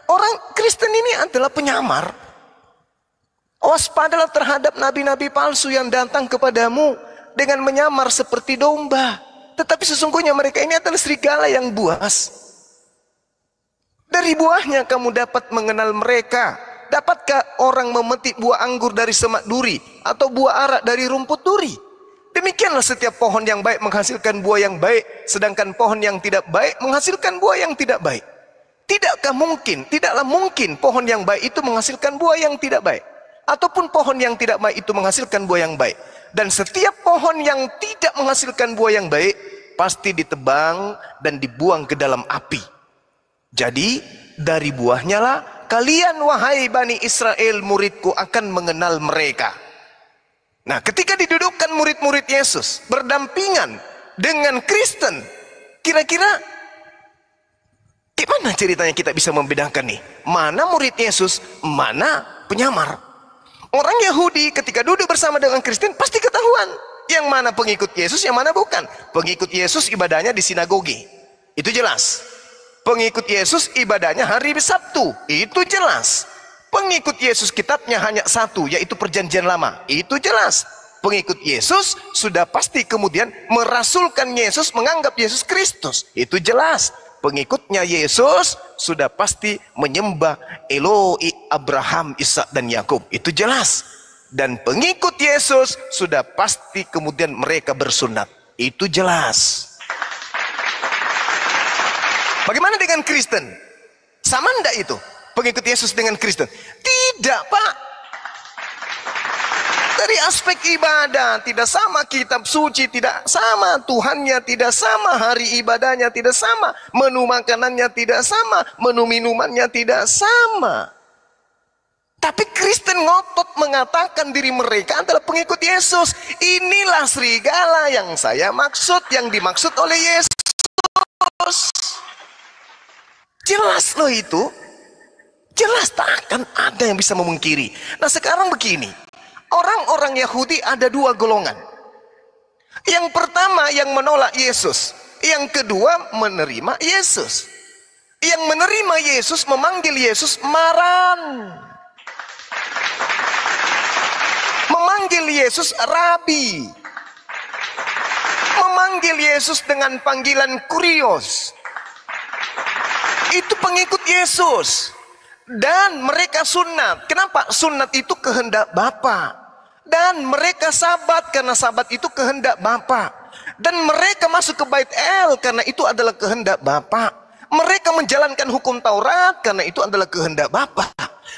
Orang Kristen ini adalah penyamar. Waspadalah terhadap nabi-nabi palsu yang datang kepadamu dengan menyamar seperti domba. Tetapi sesungguhnya mereka ini adalah serigala yang buas. Dari buahnya kamu dapat mengenal mereka. Dapatkah orang memetik buah anggur dari semak duri atau buah arak dari rumput duri? Demikianlah setiap pohon yang baik menghasilkan buah yang baik, sedangkan pohon yang tidak baik menghasilkan buah yang tidak baik. Tidaklah mungkin pohon yang baik itu menghasilkan buah yang tidak baik, ataupun pohon yang tidak baik itu menghasilkan buah yang baik. Dan setiap pohon yang tidak menghasilkan buah yang baik pasti ditebang dan dibuang ke dalam api. Jadi dari buahnya lah kalian wahai Bani Israel muridku akan mengenal mereka. Nah, ketika didudukkan murid-murid Yesus berdampingan dengan Kristen, kira-kira gimana ceritanya kita bisa membedakan nih? Mana murid Yesus, mana penyamar? Orang Yahudi ketika duduk bersama dengan Kristen pasti ketahuan. Yang mana pengikut Yesus, yang mana bukan. Pengikut Yesus ibadahnya di sinagogi. Itu jelas. Pengikut Yesus ibadahnya hari Sabtu. Itu jelas. Pengikut Yesus kitabnya hanya satu, yaitu Perjanjian Lama. Itu jelas. Pengikut Yesus sudah pasti kemudian merasulkan Yesus, menganggap Yesus Kristus. Itu jelas. Pengikutnya Yesus sudah pasti menyembah Eloi Abraham, Ishak dan Yakub. Itu jelas. Dan pengikut Yesus sudah pasti kemudian mereka bersunat. Itu jelas. Bagaimana dengan Kristen? Sama enggak itu? Pengikut Yesus dengan Kristen? Tidak, Pak. Dari aspek ibadah tidak sama, kitab suci tidak sama, Tuhannya tidak sama, hari ibadahnya tidak sama, menu makanannya tidak sama, menu minumannya tidak sama. Tapi Kristen ngotot mengatakan diri mereka adalah pengikut Yesus. Inilah serigala yang saya maksud, yang dimaksud oleh Yesus. Jelas loh itu. Jelas tak akan ada yang bisa memungkiri. Nah sekarang begini. Orang-orang Yahudi ada dua golongan. Yang pertama yang menolak Yesus. Yang kedua menerima Yesus. Yang menerima Yesus memanggil Yesus Maran. Memanggil Yesus Rabi. Memanggil Yesus dengan panggilan Kurios. Itu pengikut Yesus. Dan mereka sunat. Kenapa? Sunat itu kehendak Bapa. Dan mereka sabat karena sabat itu kehendak Bapa. Dan mereka masuk ke Bait El karena itu adalah kehendak Bapa. Mereka menjalankan hukum Taurat karena itu adalah kehendak Bapa.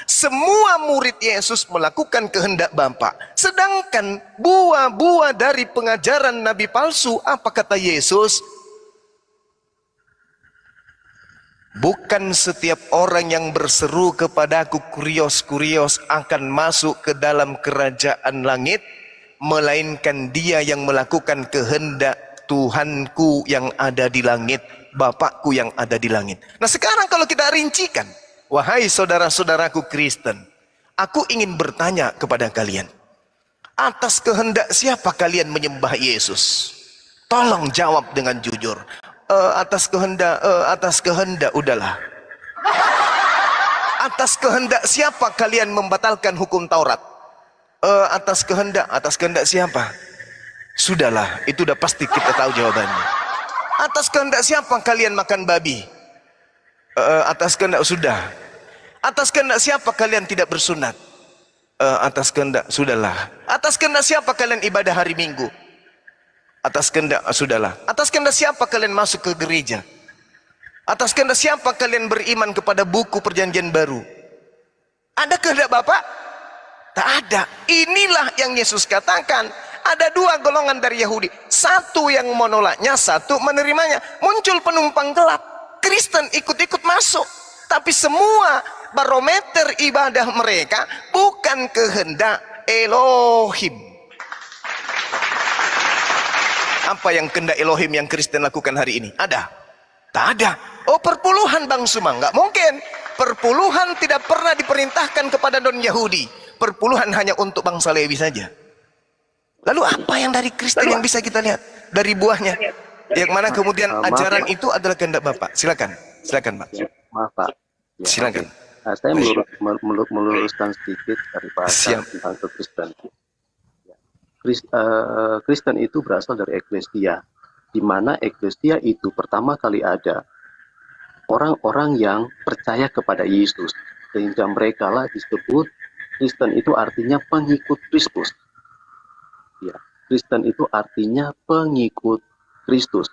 Semua murid Yesus melakukan kehendak Bapa. Sedangkan buah-buah dari pengajaran nabi palsu, apa kata Yesus? Bukan setiap orang yang berseru kepadaku kurios, kurios akan masuk ke dalam kerajaan langit, melainkan dia yang melakukan kehendak Tuhanku yang ada di langit, Bapakku yang ada di langit. Nah sekarang kalau kita rincikan, wahai saudara-saudaraku Kristen, aku ingin bertanya kepada kalian, atas kehendak siapa kalian menyembah Yesus? Tolong jawab dengan jujur. Atas kehendak udahlah. Atas kehendak siapa kalian membatalkan hukum Taurat? Atas kehendak siapa? Sudahlah, itu udah pasti kita tahu jawabannya. Atas kehendak siapa kalian makan babi? Atas kehendak sudah. Atas kehendak siapa kalian tidak bersunat? Atas kehendak sudahlah. Atas kehendak siapa kalian ibadah hari Minggu? Atas kehendak sudahlah. Atas kehendak siapa kalian masuk ke gereja? Atas kehendak siapa kalian beriman kepada buku Perjanjian Baru? Ada kehendak Bapa? Tak ada. Inilah yang Yesus katakan. Ada dua golongan dari Yahudi. Satu yang menolaknya, satu menerimanya. Muncul penumpang gelap. Kristen ikut-ikut masuk. Tapi semua barometer ibadah mereka bukan kehendak Elohim. Apa yang kehendak Elohim yang Kristen lakukan hari ini? Ada? Tak ada. Oh perpuluhan Bang Sumang, nggak mungkin. Perpuluhan tidak pernah diperintahkan kepada non-Yahudi. Perpuluhan hanya untuk bangsa Lewi saja. Lalu apa yang dari Kristen yang bisa kita lihat? Dari buahnya. Yang mana kemudian ajaran itu adalah kehendak Bapak. Silakan. Silakan Pak. Maaf Pak. Ya, oke. Silakan. Nah, saya meluruskan sedikit dari bahasa Siap. tentang kekristenan. Ya. Kristen itu berasal dari eklesia, di mana eklesia itu pertama kali ada orang-orang yang percaya kepada Yesus, sehingga mereka lah disebut Kristen. Itu artinya pengikut Kristus. Ya, Kristen itu artinya pengikut Kristus.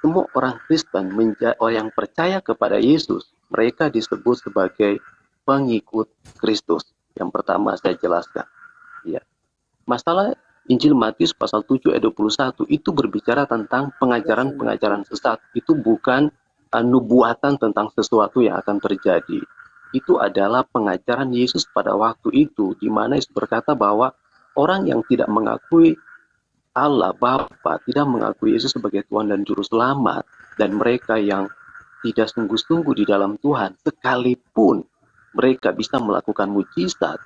Semua orang Kristen, orang yang percaya kepada Yesus, mereka disebut sebagai pengikut Kristus. Yang pertama saya jelaskan. Ya. Masalah Injil Matius pasal 7 ayat 21 itu berbicara tentang pengajaran-pengajaran sesat. Itu bukan nubuatan tentang sesuatu yang akan terjadi. Itu adalah pengajaran Yesus pada waktu itu, di mana Yesus berkata bahwa orang yang tidak mengakui Allah Bapa, tidak mengakui Yesus sebagai Tuhan dan Juru Selamat, dan mereka yang tidak sungguh-sungguh di dalam Tuhan, sekalipun mereka bisa melakukan mujizat,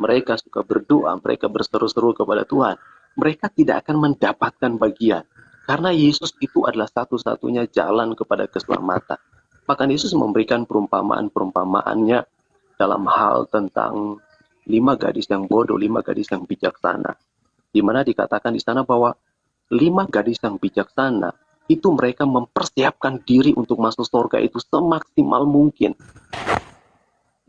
mereka suka berdoa, mereka berseru-seru kepada Tuhan, mereka tidak akan mendapatkan bagian. Karena Yesus itu adalah satu-satunya jalan kepada keselamatan. Bahkan Yesus memberikan perumpamaan-perumpamaannya dalam hal tentang 5 gadis yang bodoh, 5 gadis yang bijaksana. Di mana dikatakan di sana bahwa 5 gadis yang bijaksana itu mereka mempersiapkan diri untuk masuk surga itu semaksimal mungkin.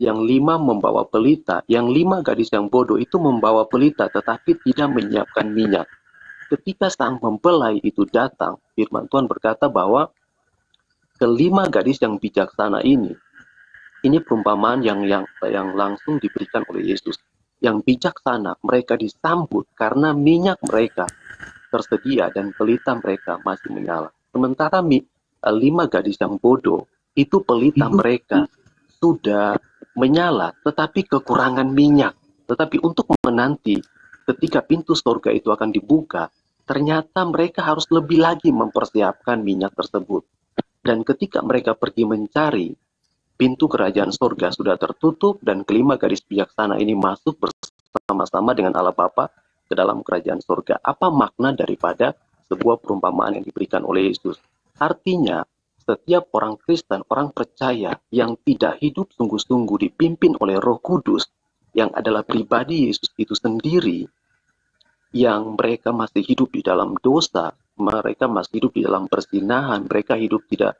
Yang 5 membawa pelita, yang 5 gadis yang bodoh itu membawa pelita tetapi tidak menyiapkan minyak. Ketika sang mempelai itu datang, firman Tuhan berkata bahwa ke-5 gadis yang bijaksana ini perumpamaan yang langsung diberikan oleh Yesus. Yang bijaksana, mereka disambut karena minyak mereka tersedia dan pelita mereka masih menyala. Sementara 5 gadis yang bodoh, itu pelita mereka sudah menyala, tetapi kekurangan minyak. Tetapi untuk menanti ketika pintu surga itu akan dibuka, ternyata mereka harus lebih lagi mempersiapkan minyak tersebut. Dan ketika mereka pergi mencari, pintu kerajaan surga sudah tertutup dan ke-5 gadis bijaksana ini masuk bersama-sama dengan Allah Bapa ke dalam kerajaan surga. Apa makna daripada sebuah perumpamaan yang diberikan oleh Yesus? Artinya, setiap orang Kristen, orang percaya yang tidak hidup sungguh-sungguh dipimpin oleh Roh Kudus, yang adalah pribadi Yesus itu sendiri, yang mereka masih hidup di dalam dosa, mereka masih hidup di dalam perzinahan, mereka hidup tidak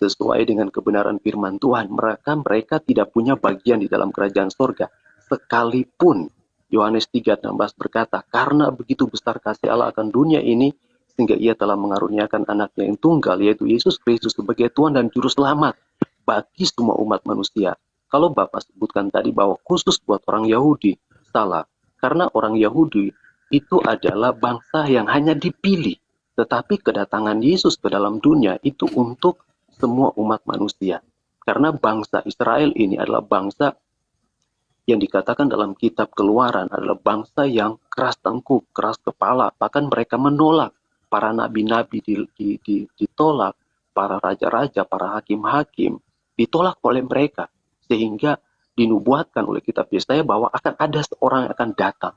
sesuai dengan kebenaran firman Tuhan, mereka tidak punya bagian di dalam kerajaan surga. Sekalipun Yohanes 3:16 berkata, karena begitu besar kasih Allah akan dunia ini, sehingga ia telah mengaruniakan anaknya yang tunggal, yaitu Yesus Kristus sebagai Tuhan dan Juru Selamat bagi semua umat manusia. Kalau Bapak sebutkan tadi bahwa khusus buat orang Yahudi, salah. Karena orang Yahudi itu adalah bangsa yang hanya dipilih. Tetapi kedatangan Yesus ke dalam dunia itu untuk semua umat manusia. Karena bangsa Israel ini adalah bangsa yang dikatakan dalam kitab Keluaran adalah bangsa yang keras tengkuk, keras kepala. Bahkan mereka menolak. Para nabi-nabi ditolak. Para raja-raja, para hakim-hakim ditolak oleh mereka. Sehingga dinubuatkan oleh kitab Yesaya bahwa akan ada seorang yang akan datang.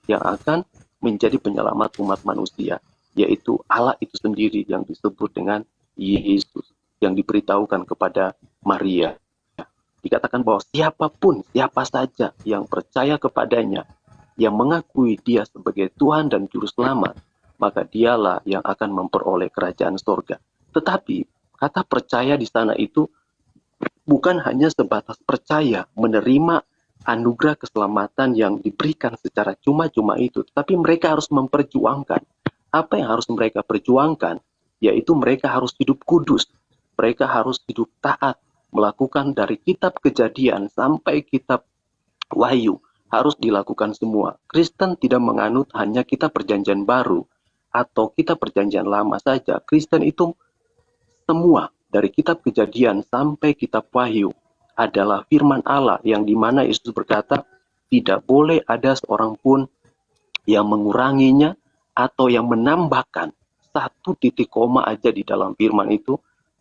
Yang akan menjadi penyelamat umat manusia. Yaitu Allah itu sendiri yang disebut dengan Yesus. Yang diberitahukan kepada Maria. Dikatakan bahwa siapapun, siapa saja yang percaya kepadanya, yang mengakui dia sebagai Tuhan dan Juru Selamat, maka dialah yang akan memperoleh kerajaan surga. Tetapi kata percaya di sana itu bukan hanya sebatas percaya, menerima anugerah keselamatan yang diberikan secara cuma-cuma itu, tetapi mereka harus memperjuangkan. Apa yang harus mereka perjuangkan? Yaitu mereka harus hidup kudus. Mereka harus hidup taat, melakukan dari kitab Kejadian sampai kitab Wahyu, harus dilakukan semua. Kristen tidak menganut hanya kitab Perjanjian Baru atau kitab Perjanjian Lama saja. Kristen itu semua dari kitab Kejadian sampai kitab Wahyu adalah firman Allah yang dimana Yesus berkata, tidak boleh ada seorang pun yang menguranginya atau yang menambahkan satu titik koma aja di dalam firman itu,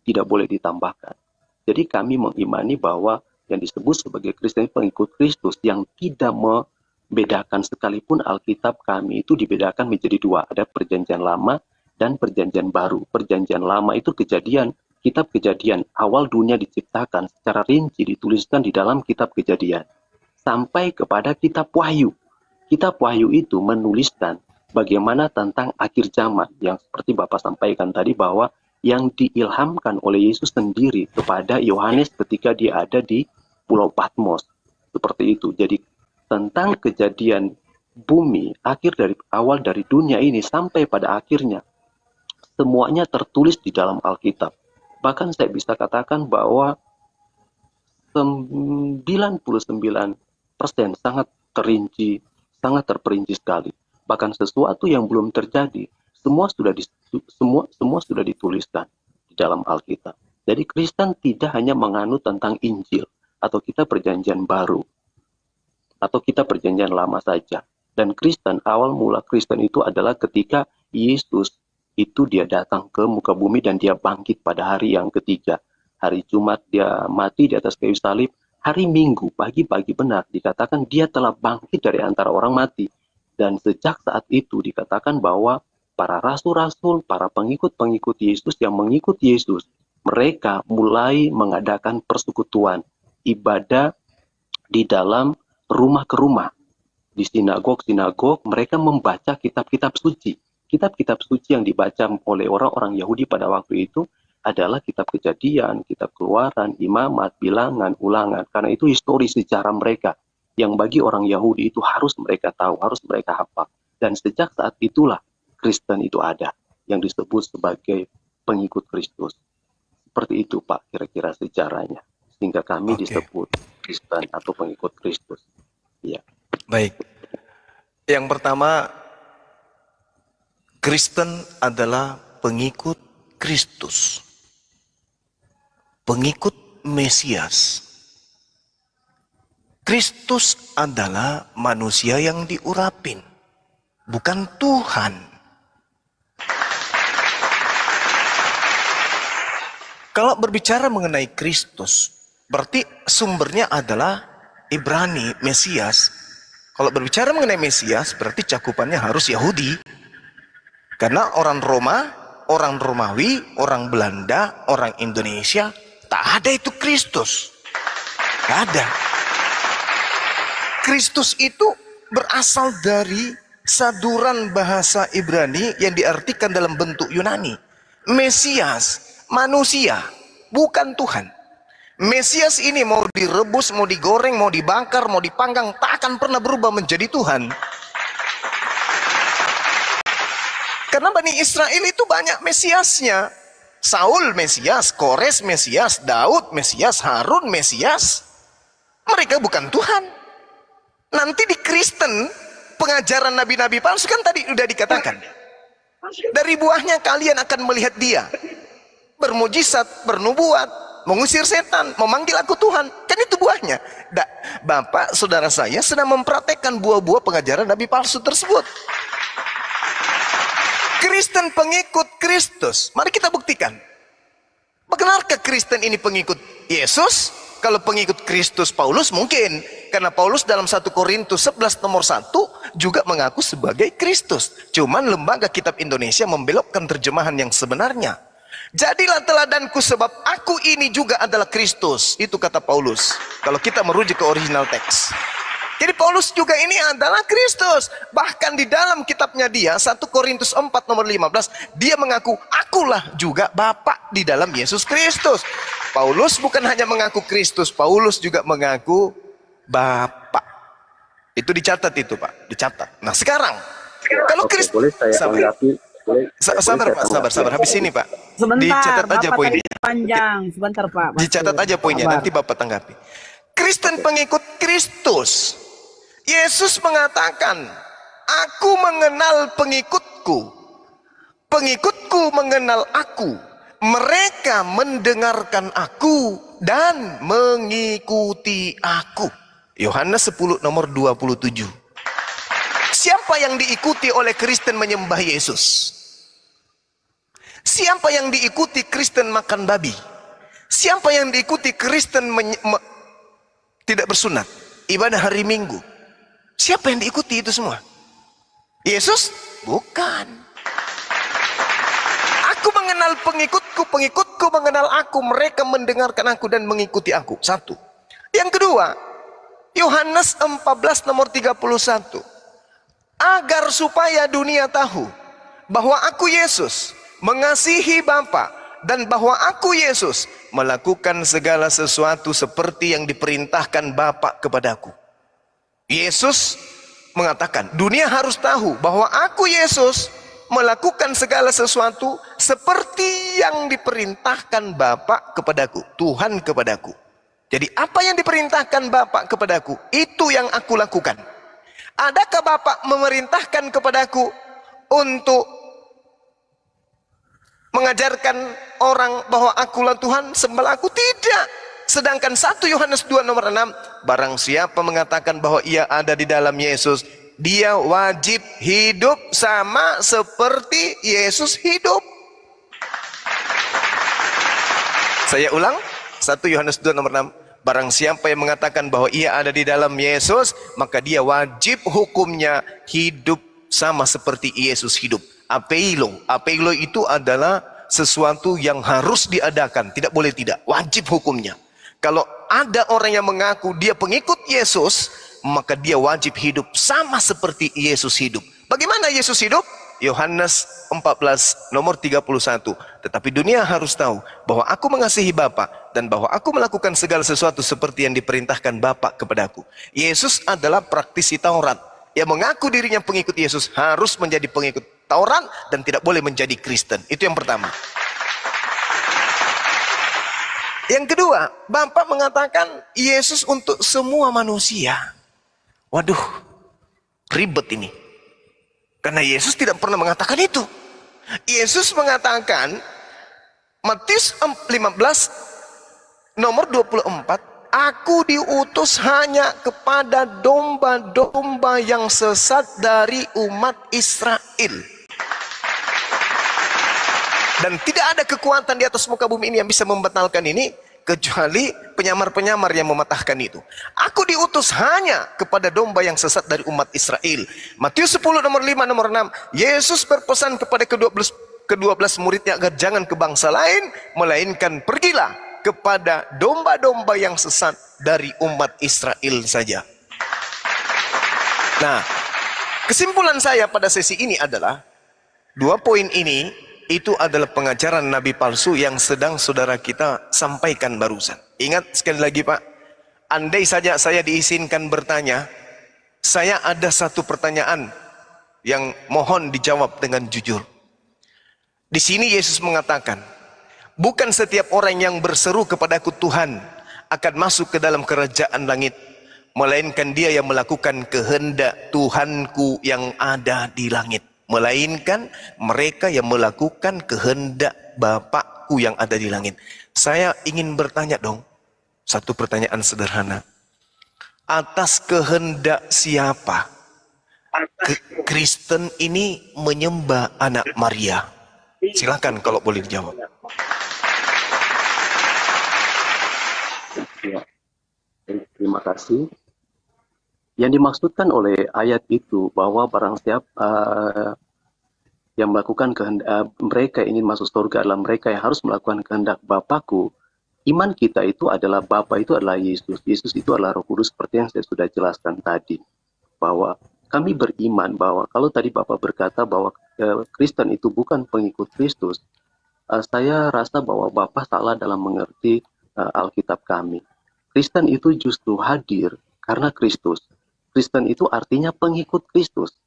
tidak boleh ditambahkan. Jadi kami mengimani bahwa yang disebut sebagai Kristen pengikut Kristus yang tidak membedakan, sekalipun Alkitab kami itu dibedakan menjadi 2. Ada Perjanjian Lama dan Perjanjian Baru. Perjanjian Lama itu Kejadian kitab Kejadian, awal dunia diciptakan secara rinci dituliskan di dalam kitab Kejadian, sampai kepada kitab Wahyu. Kitab Wahyu itu menuliskan bagaimana tentang akhir zaman, yang seperti Bapak sampaikan tadi, bahwa yang diilhamkan oleh Yesus sendiri kepada Yohanes ketika dia ada di Pulau Patmos. Seperti itu. Jadi tentang kejadian bumi, awal dari dunia ini sampai pada akhirnya, semuanya tertulis di dalam Alkitab. Bahkan saya bisa katakan bahwa 99% sangat terinci, sangat terperinci sekali. Bahkan sesuatu yang belum terjadi, semua sudah dituliskan di dalam Alkitab. Jadi Kristen tidak hanya menganut tentang Injil atau kita perjanjian baru atau kita perjanjian lama saja. Dan Kristen, awal mula Kristen itu adalah ketika Yesus itu dia datang ke muka bumi dan dia bangkit pada hari yang ketiga. Hari Jumat dia mati di atas kayu salib. Hari Minggu, pagi-pagi benar, dikatakan dia telah bangkit dari antara orang mati. Dan sejak saat itu dikatakan bahwa para rasul-rasul, para pengikut-pengikut Yesus yang mengikut Yesus, mereka mulai mengadakan persekutuan, ibadah di dalam rumah ke rumah. Di sinagog-sinagog mereka membaca kitab-kitab suci. Kitab-kitab suci yang dibaca oleh orang-orang Yahudi pada waktu itu adalah kitab Kejadian, kitab Keluaran, Imamat, Bilangan, Ulangan. Karena itu histori sejarah mereka yang bagi orang Yahudi itu harus mereka tahu, harus mereka hafal. Dan sejak saat itulah Kristen itu ada, yang disebut sebagai pengikut Kristus. Seperti itu Pak, kira-kira sejarahnya. Sehingga kami disebut Kristen atau pengikut Kristus. Ya. Baik. Yang pertama, Kristen adalah pengikut Kristus. Pengikut Mesias. Kristus adalah manusia yang diurapin, bukan Tuhan. Kalau berbicara mengenai Kristus, berarti sumbernya adalah Ibrani, Mesias. Kalau berbicara mengenai Mesias, berarti cakupannya harus Yahudi. Karena orang Roma, orang Romawi, orang Belanda, orang Indonesia, tak ada itu Kristus. Tak ada. Kristus itu berasal dari saduran bahasa Ibrani yang diartikan dalam bentuk Yunani. Mesias, manusia, bukan Tuhan. Mesias ini mau direbus, mau digoreng, mau dibakar, mau dipanggang, tak akan pernah berubah menjadi Tuhan. Karena Bani Israel itu banyak Mesiasnya. Saul Mesias, Kores Mesias, Daud Mesias, Harun Mesias. Mereka bukan Tuhan. Nanti di Kristen, pengajaran nabi-nabi palsu kan tadi udah dikatakan. Dari buahnya kalian akan melihat dia. Bermujizat, bernubuat, mengusir setan, memanggil aku Tuhan. Kan itu buahnya. Bapak, saudara saya sedang mempraktekkan buah-buah pengajaran nabi palsu tersebut. Kristen pengikut Kristus. Mari kita buktikan. Benarkah Kristen ini pengikut Yesus? Kalau pengikut Kristus Paulus mungkin. Karena Paulus dalam 1 Korintus 11 nomor 1 juga mengaku sebagai Kristus. Cuman lembaga kitab Indonesia membelokkan terjemahan yang sebenarnya. Jadilah teladanku sebab aku ini juga adalah Kristus. Itu kata Paulus. Kalau kita merujuk ke original teks. Jadi Paulus juga ini adalah Kristus. Bahkan di dalam kitabnya dia, 1 Korintus 4 nomor 15, dia mengaku, akulah juga Bapa di dalam Yesus Kristus. Paulus bukan hanya mengaku Kristus, Paulus juga mengaku Bapa. Itu dicatat itu Pak, dicatat. Nah sekarang, kalau Kristus... Boleh saya tanggapi? Sabar. Habis ini Pak. Sebentar, dicatat aja Bapak poinnya. Panjang, sebentar Pak. Dicatat aja poinnya, nanti Bapak tanggapi. Kristen pengikut Kristus. Yesus mengatakan, aku mengenal pengikutku. Pengikutku mengenal aku. Mereka mendengarkan aku dan mengikuti aku. Yohanes 10 nomor 27. Siapa yang diikuti oleh Kristen menyembah Yesus? Siapa yang diikuti Kristen makan babi? Siapa yang diikuti Kristen tidak bersunat? Ibadah hari Minggu. Siapa yang diikuti itu semua? Yesus? Bukan. Aku mengenal mengenal pengikutku, pengikutku mengenal aku, mereka mendengarkan aku dan mengikuti aku. Satu. Yang kedua, Yohanes 14 nomor 31. Agar supaya dunia tahu bahwa aku Yesus mengasihi Bapa dan bahwa aku Yesus melakukan segala sesuatu seperti yang diperintahkan Bapa kepadaku. Yesus mengatakan, dunia harus tahu bahwa aku Yesus melakukan segala sesuatu seperti yang diperintahkan Bapa kepadaku, Tuhan kepadaku. Jadi apa yang diperintahkan Bapa kepadaku, itu yang aku lakukan. Adakah Bapa memerintahkan kepadaku untuk mengajarkan orang bahwa akulah Tuhan, sembah aku? Tidak. Sedangkan 1 Yohanes 2 nomor 6, barang siapa mengatakan bahwa ia ada di dalam Yesus, dia wajib hidup sama seperti Yesus hidup. Saya ulang, 1 Yohanes 2 nomor 6, barang siapa yang mengatakan bahwa ia ada di dalam Yesus, maka dia wajib hukumnya hidup sama seperti Yesus hidup. Apeilo, apeilo itu adalah sesuatu yang harus diadakan, tidak boleh tidak, wajib hukumnya. Kalau ada orang yang mengaku dia pengikut Yesus, maka dia wajib hidup sama seperti Yesus hidup. Bagaimana Yesus hidup? Yohanes 14 nomor 31. Tetapi dunia harus tahu bahwa aku mengasihi Bapa dan bahwa aku melakukan segala sesuatu seperti yang diperintahkan Bapa kepadaku. Yesus adalah praktisi Taurat. Yang mengaku dirinya pengikut Yesus harus menjadi pengikut Taurat dan tidak boleh menjadi Kristen. Itu yang pertama. Yang kedua, Bapa mengatakan Yesus untuk semua manusia. Waduh, ribet ini. Karena Yesus tidak pernah mengatakan itu. Yesus mengatakan, Matius 15 nomor 24, aku diutus hanya kepada domba-domba yang sesat dari umat Israel. Dan tidak ada kekuatan di atas muka bumi ini yang bisa membatalkan ini, kecuali penyamar-penyamar yang mematahkan itu. Aku diutus hanya kepada domba yang sesat dari umat Israel. Matius 10 nomor 5 nomor 6. Yesus berpesan kepada ke-12 muridnya agar jangan ke bangsa lain, melainkan pergilah kepada domba-domba yang sesat dari umat Israel saja. Nah, kesimpulan saya pada sesi ini adalah 2 poin ini itu adalah pengajaran nabi palsu yang sedang saudara kita sampaikan barusan. Ingat sekali lagi Pak, andai saja saya diizinkan bertanya, saya ada satu pertanyaan yang mohon dijawab dengan jujur. Di sini Yesus mengatakan, bukan setiap orang yang berseru kepadaku Tuhan akan masuk ke dalam kerajaan langit, melainkan dia yang melakukan kehendak Tuhanku yang ada di langit. Melainkan mereka yang melakukan kehendak Bapakku yang ada di langit. Saya ingin bertanya dong, satu pertanyaan sederhana. Atas kehendak siapa Kristen ini menyembah anak Maria? Silakan kalau boleh dijawab. Ya, terima kasih. Yang dimaksudkan oleh ayat itu bahwa barang siapa yang melakukan kehendak, mereka ingin masuk surga adalah mereka yang harus melakukan kehendak Bapakku. Iman kita itu adalah Bapa itu adalah Yesus. Yesus itu adalah Roh Kudus seperti yang saya sudah jelaskan tadi. Bahwa kami beriman bahwa kalau tadi Bapak berkata bahwa Kristen itu bukan pengikut Kristus, saya rasa bahwa Bapak salah dalam mengerti Alkitab kami. Kristen itu justru hadir karena Kristus. Kristen itu artinya pengikut Kristus.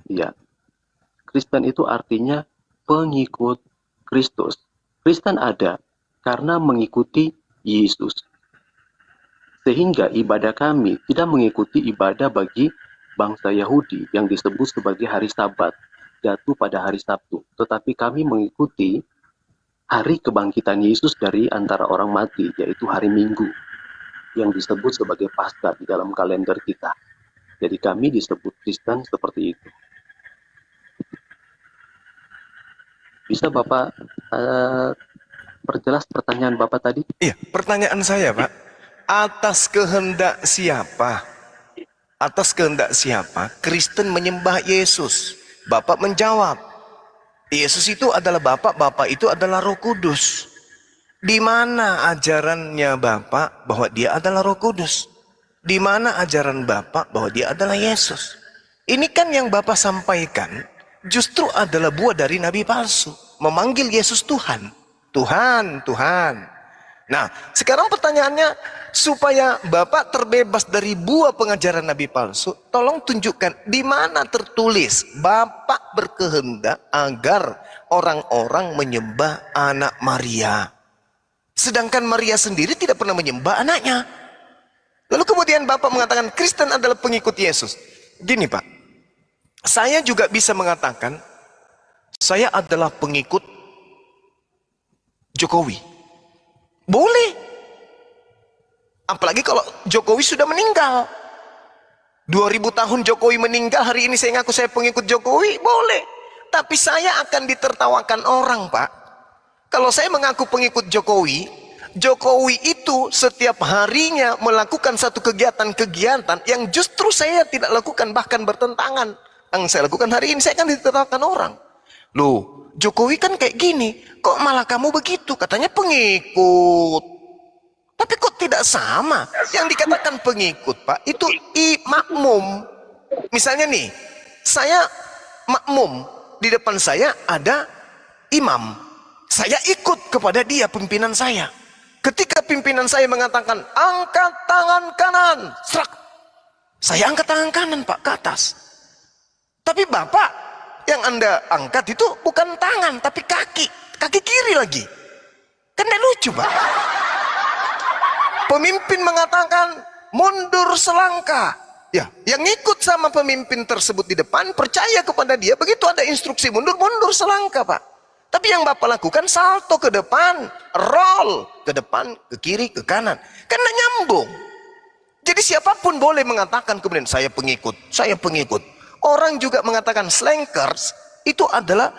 Ya, Kristen itu artinya pengikut Kristus. Kristen ada karena mengikuti Yesus. Sehingga ibadah kami tidak mengikuti ibadah bagi bangsa Yahudi yang disebut sebagai hari Sabat, jatuh pada hari Sabtu. Tetapi kami mengikuti hari kebangkitan Yesus dari antara orang mati, yaitu hari Minggu, yang disebut sebagai Paskah di dalam kalender kita. Jadi kami disebut Kristen seperti itu. Bisa Bapak perjelas pertanyaan Bapak tadi? Iya, pertanyaan saya Pak, atas kehendak siapa? Atas kehendak siapa Kristen menyembah Yesus? Bapak menjawab, Yesus itu adalah Bapa, Bapa itu adalah Roh Kudus. Di mana ajarannya Bapa bahwa dia adalah Roh Kudus? Di mana ajaran Bapa bahwa dia adalah Yesus? Ini kan yang Bapa sampaikan justru adalah buah dari nabi palsu, memanggil Yesus Tuhan. Tuhan, Tuhan. Nah, sekarang pertanyaannya, supaya Bapak terbebas dari buah pengajaran nabi palsu, tolong tunjukkan di mana tertulis Bapak berkehendak agar orang-orang menyembah anak Maria. Sedangkan Maria sendiri tidak pernah menyembah anaknya. Lalu kemudian Bapak mengatakan Kristen adalah pengikut Yesus. Gini Pak, saya juga bisa mengatakan saya adalah pengikut Jokowi. Boleh. Apalagi kalau Jokowi sudah meninggal. 2000 tahun Jokowi meninggal, hari ini saya ngaku saya pengikut Jokowi, boleh. Tapi saya akan ditertawakan orang Pak. Kalau saya mengaku pengikut Jokowi, Jokowi itu setiap harinya melakukan satu kegiatan-kegiatan yang justru saya tidak lakukan, bahkan bertentangan. Yang saya lakukan hari ini, saya akan ditertawakan orang. Loh, Jokowi kan kayak gini, kok malah kamu begitu? Katanya pengikut. Tapi kok tidak sama? Yang dikatakan pengikut, Pak, itu makmum. Misalnya nih, saya makmum, di depan saya ada imam. Saya ikut kepada dia, pimpinan saya. Ketika pimpinan saya mengatakan, angkat tangan kanan, serak. Saya angkat tangan kanan, Pak, ke atas. Tapi Bapak, yang Anda angkat itu bukan tangan, tapi kaki. Kaki kiri lagi. Kan tidak lucu, Pak. Pemimpin mengatakan, mundur selangkah. Ya, yang ikut sama pemimpin tersebut di depan, percaya kepada dia, begitu ada instruksi mundur, mundur selangkah, Pak. Tapi yang Bapak lakukan salto ke depan, roll ke depan, ke kiri, ke kanan. Karena nyambung. Jadi siapapun boleh mengatakan kemudian saya pengikut, saya pengikut. Orang juga mengatakan slankers itu adalah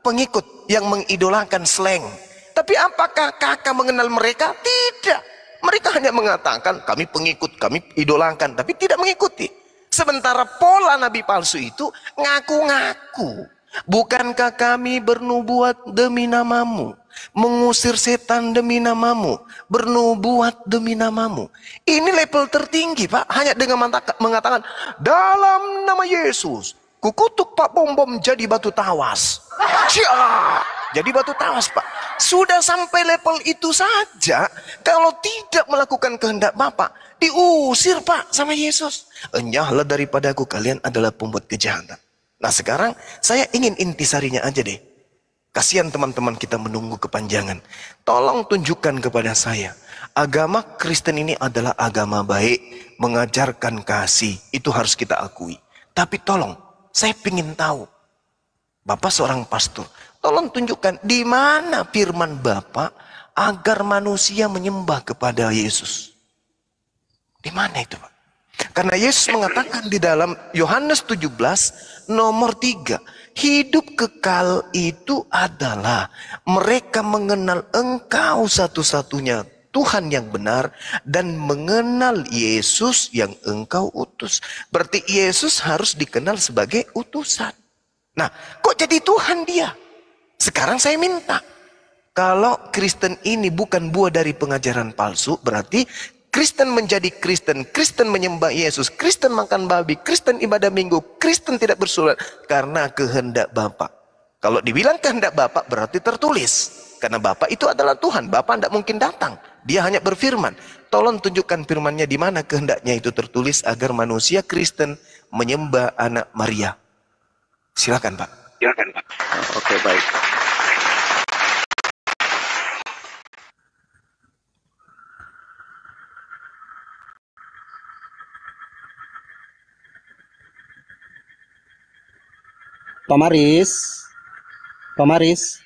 pengikut yang mengidolakan slang. Tapi apakah kakak mengenal mereka? Tidak. Mereka hanya mengatakan kami pengikut, kami idolakan, tapi tidak mengikuti. Sementara pola nabi palsu itu ngaku-ngaku. Bukankah kami bernubuat demi namamu, mengusir setan demi namamu, bernubuat demi namamu. Ini level tertinggi Pak, hanya dengan mengatakan dalam nama Yesus kukutuk Pak Bom jadi batu tawas. Cia, jadi batu tawas Pak. Sudah sampai level itu saja, kalau tidak melakukan kehendak Bapak, diusir Pak sama Yesus. Enyahlah daripadaku, kalian adalah pembuat kejahatan. Nah sekarang saya ingin intisarinya aja deh. Kasihan teman-teman kita menunggu kepanjangan. Tolong tunjukkan kepada saya. Agama Kristen ini adalah agama baik. Mengajarkan kasih. Itu harus kita akui. Tapi tolong, saya ingin tahu. Bapak seorang pastor. Tolong tunjukkan di mana firman Bapak agar manusia menyembah kepada Yesus. Di mana itu Pak? Karena Yesus mengatakan di dalam Yohanes 17 nomor 3. Hidup kekal itu adalah mereka mengenal Engkau satu-satunya Tuhan yang benar dan mengenal Yesus yang Engkau utus. Berarti Yesus harus dikenal sebagai utusan. Nah, kok jadi Tuhan dia? Sekarang saya minta. Kalau Kristen ini bukan buah dari pengajaran palsu, berarti Kristen menjadi Kristen, Kristen menyembah Yesus, Kristen makan babi, Kristen ibadah minggu, Kristen tidak bersurat karena kehendak Bapa. Kalau dibilang kehendak Bapa berarti tertulis. Karena Bapa itu adalah Tuhan, Bapa tidak mungkin datang. Dia hanya berfirman. Tolong tunjukkan firmannya di mana kehendaknya itu tertulis agar manusia Kristen menyembah anak Maria. Silakan Pak. Silakan Pak. Oke, baik. Pak Maris. Pak Maris.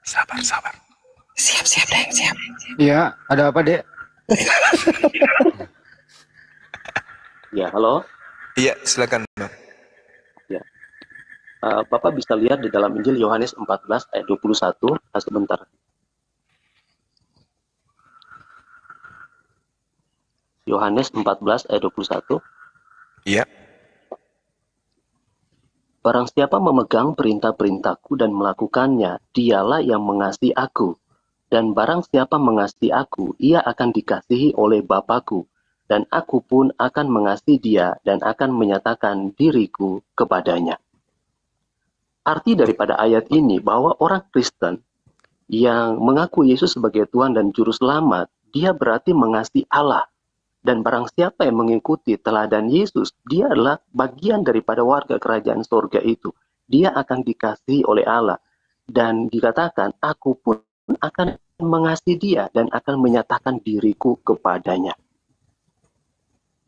Sabar. Siap, Dek, siap. Iya, ada apa, Dek? Ya, halo. Iya, silakan Bang. Ya. Bapak bisa lihat di dalam Injil Yohanes 14 ayat 21. Sebentar. Yohanes 14 ayat 21. Iya. Barang siapa memegang perintah-perintahku dan melakukannya, dialah yang mengasihi aku. Dan barang siapa mengasihi aku, ia akan dikasihi oleh Bapakku. Dan aku pun akan mengasihi dia dan akan menyatakan diriku kepadanya. Arti daripada ayat ini bahwa orang Kristen yang mengaku Yesus sebagai Tuhan dan Juru Selamat, dia berarti mengasihi Allah. Dan barang siapa yang mengikuti teladan Yesus, dia adalah bagian daripada warga kerajaan surga itu. Dia akan dikasihi oleh Allah. Dan dikatakan, aku pun akan mengasihi dia dan akan menyatakan diriku kepadanya.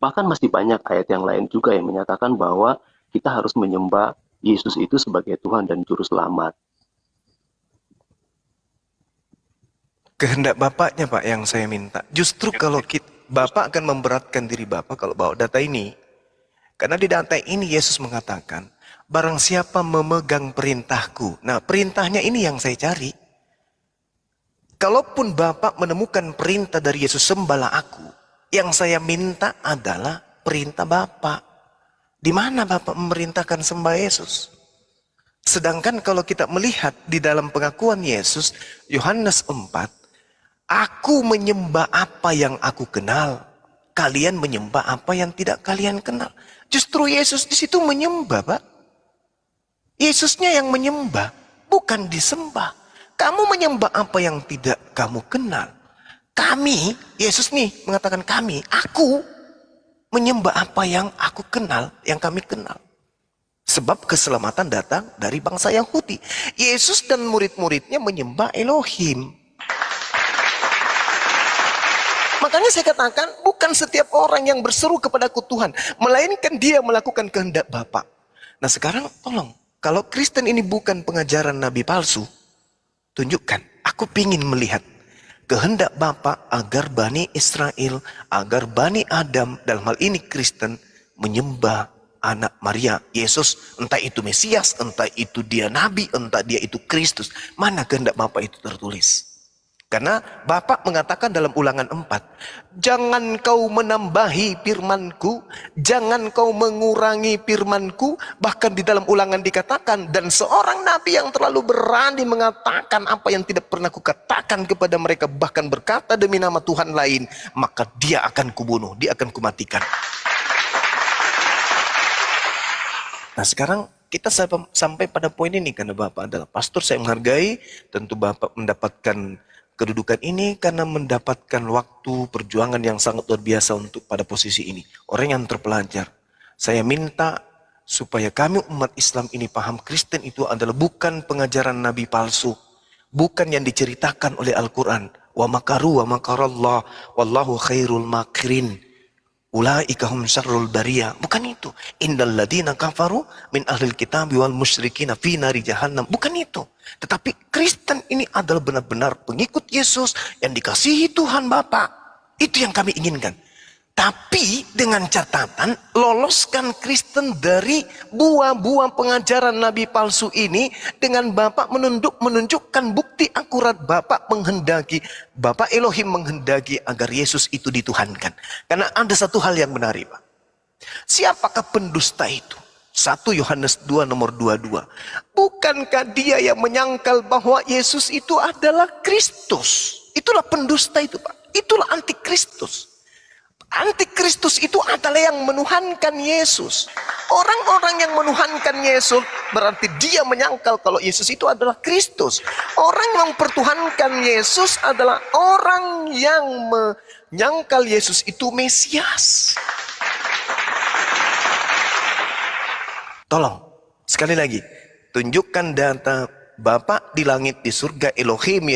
Bahkan masih banyak ayat yang lain juga yang menyatakan bahwa kita harus menyembah Yesus itu sebagai Tuhan dan Juru Selamat. Kehendak Bapaknya Pak yang saya minta. Justru kalau Bapak akan memberatkan diri Bapak kalau bawa data ini. Karena di data ini Yesus mengatakan, barang siapa memegang perintahku. Nah, perintahnya ini yang saya cari. Kalaupun Bapak menemukan perintah dari Yesus, sembahlah aku. Yang saya minta adalah perintah Bapak. Di mana Bapak memerintahkan sembah Yesus? Sedangkan kalau kita melihat di dalam pengakuan Yesus, Yohanes 4, aku menyembah apa yang aku kenal. Kalian menyembah apa yang tidak kalian kenal. Justru Yesus di situ menyembah, Pak. Yesusnya yang menyembah, bukan disembah. Kamu menyembah apa yang tidak kamu kenal. Kami, Yesus nih mengatakan kami, aku menyembah apa yang aku kenal, yang kami kenal. Sebab keselamatan datang dari bangsa Yahudi. Yesus dan murid-muridnya menyembah Elohim. Makanya saya katakan, bukan setiap orang yang berseru kepadaku Tuhan, melainkan dia melakukan kehendak Bapa. Nah sekarang tolong, kalau Kristen ini bukan pengajaran nabi palsu, tunjukkan, aku ingin melihat kehendak Bapa agar Bani Israel, agar Bani Adam, dalam hal ini Kristen, menyembah anak Maria, Yesus, entah itu Mesias, entah itu dia Nabi, entah dia itu Kristus. Mana kehendak Bapa itu tertulis? Karena Bapak mengatakan dalam Ulangan 4, jangan kau menambahi firmanku, jangan kau mengurangi firmanku. Bahkan di dalam Ulangan dikatakan, dan seorang nabi yang terlalu berani mengatakan apa yang tidak pernah kukatakan kepada mereka, bahkan berkata demi nama Tuhan lain, maka dia akan kubunuh, dia akan kumatikan. Nah sekarang kita sampai pada poin ini, karena Bapak adalah pastor, saya menghargai, tentu Bapak mendapatkan kedudukan ini karena mendapatkan waktu perjuangan yang sangat luar biasa untuk pada posisi ini. Orang yang terpelajar. Saya minta supaya kami umat Islam ini paham Kristen itu adalah bukan pengajaran nabi palsu. Bukan yang diceritakan oleh Al-Quran. Wa makaru wa makarallah wallahu khairul makirin. Ulaika hum syarrul bariyah. Bukan itu. Innal ladina kafaru min ahlil kitabi wal musyrikina fi nari jahannam. Bukan itu. Tetapi Kristen ini adalah benar-benar pengikut Yesus yang dikasihi Tuhan Bapa. Itu yang kami inginkan. Tapi dengan catatan, loloskan Kristen dari buah-buah pengajaran nabi palsu ini dengan Bapak menunjukkan bukti akurat Bapak menghendaki, Bapak Elohim menghendaki agar Yesus itu dituhankan. Karena ada satu hal yang menarik, Pak. Siapakah pendusta itu? 1 Yohanes 2 nomor 22. Bukankah dia yang menyangkal bahwa Yesus itu adalah Kristus? Itulah pendusta itu, Pak. Itulah antikristus. Antikristus itu adalah yang menuhankan Yesus. Orang-orang yang menuhankan Yesus berarti dia menyangkal kalau Yesus itu adalah Kristus. Orang yang mempertuhankan Yesus adalah orang yang menyangkal Yesus itu Mesias. Tolong, sekali lagi, tunjukkan data Bapak di langit di surga Elohim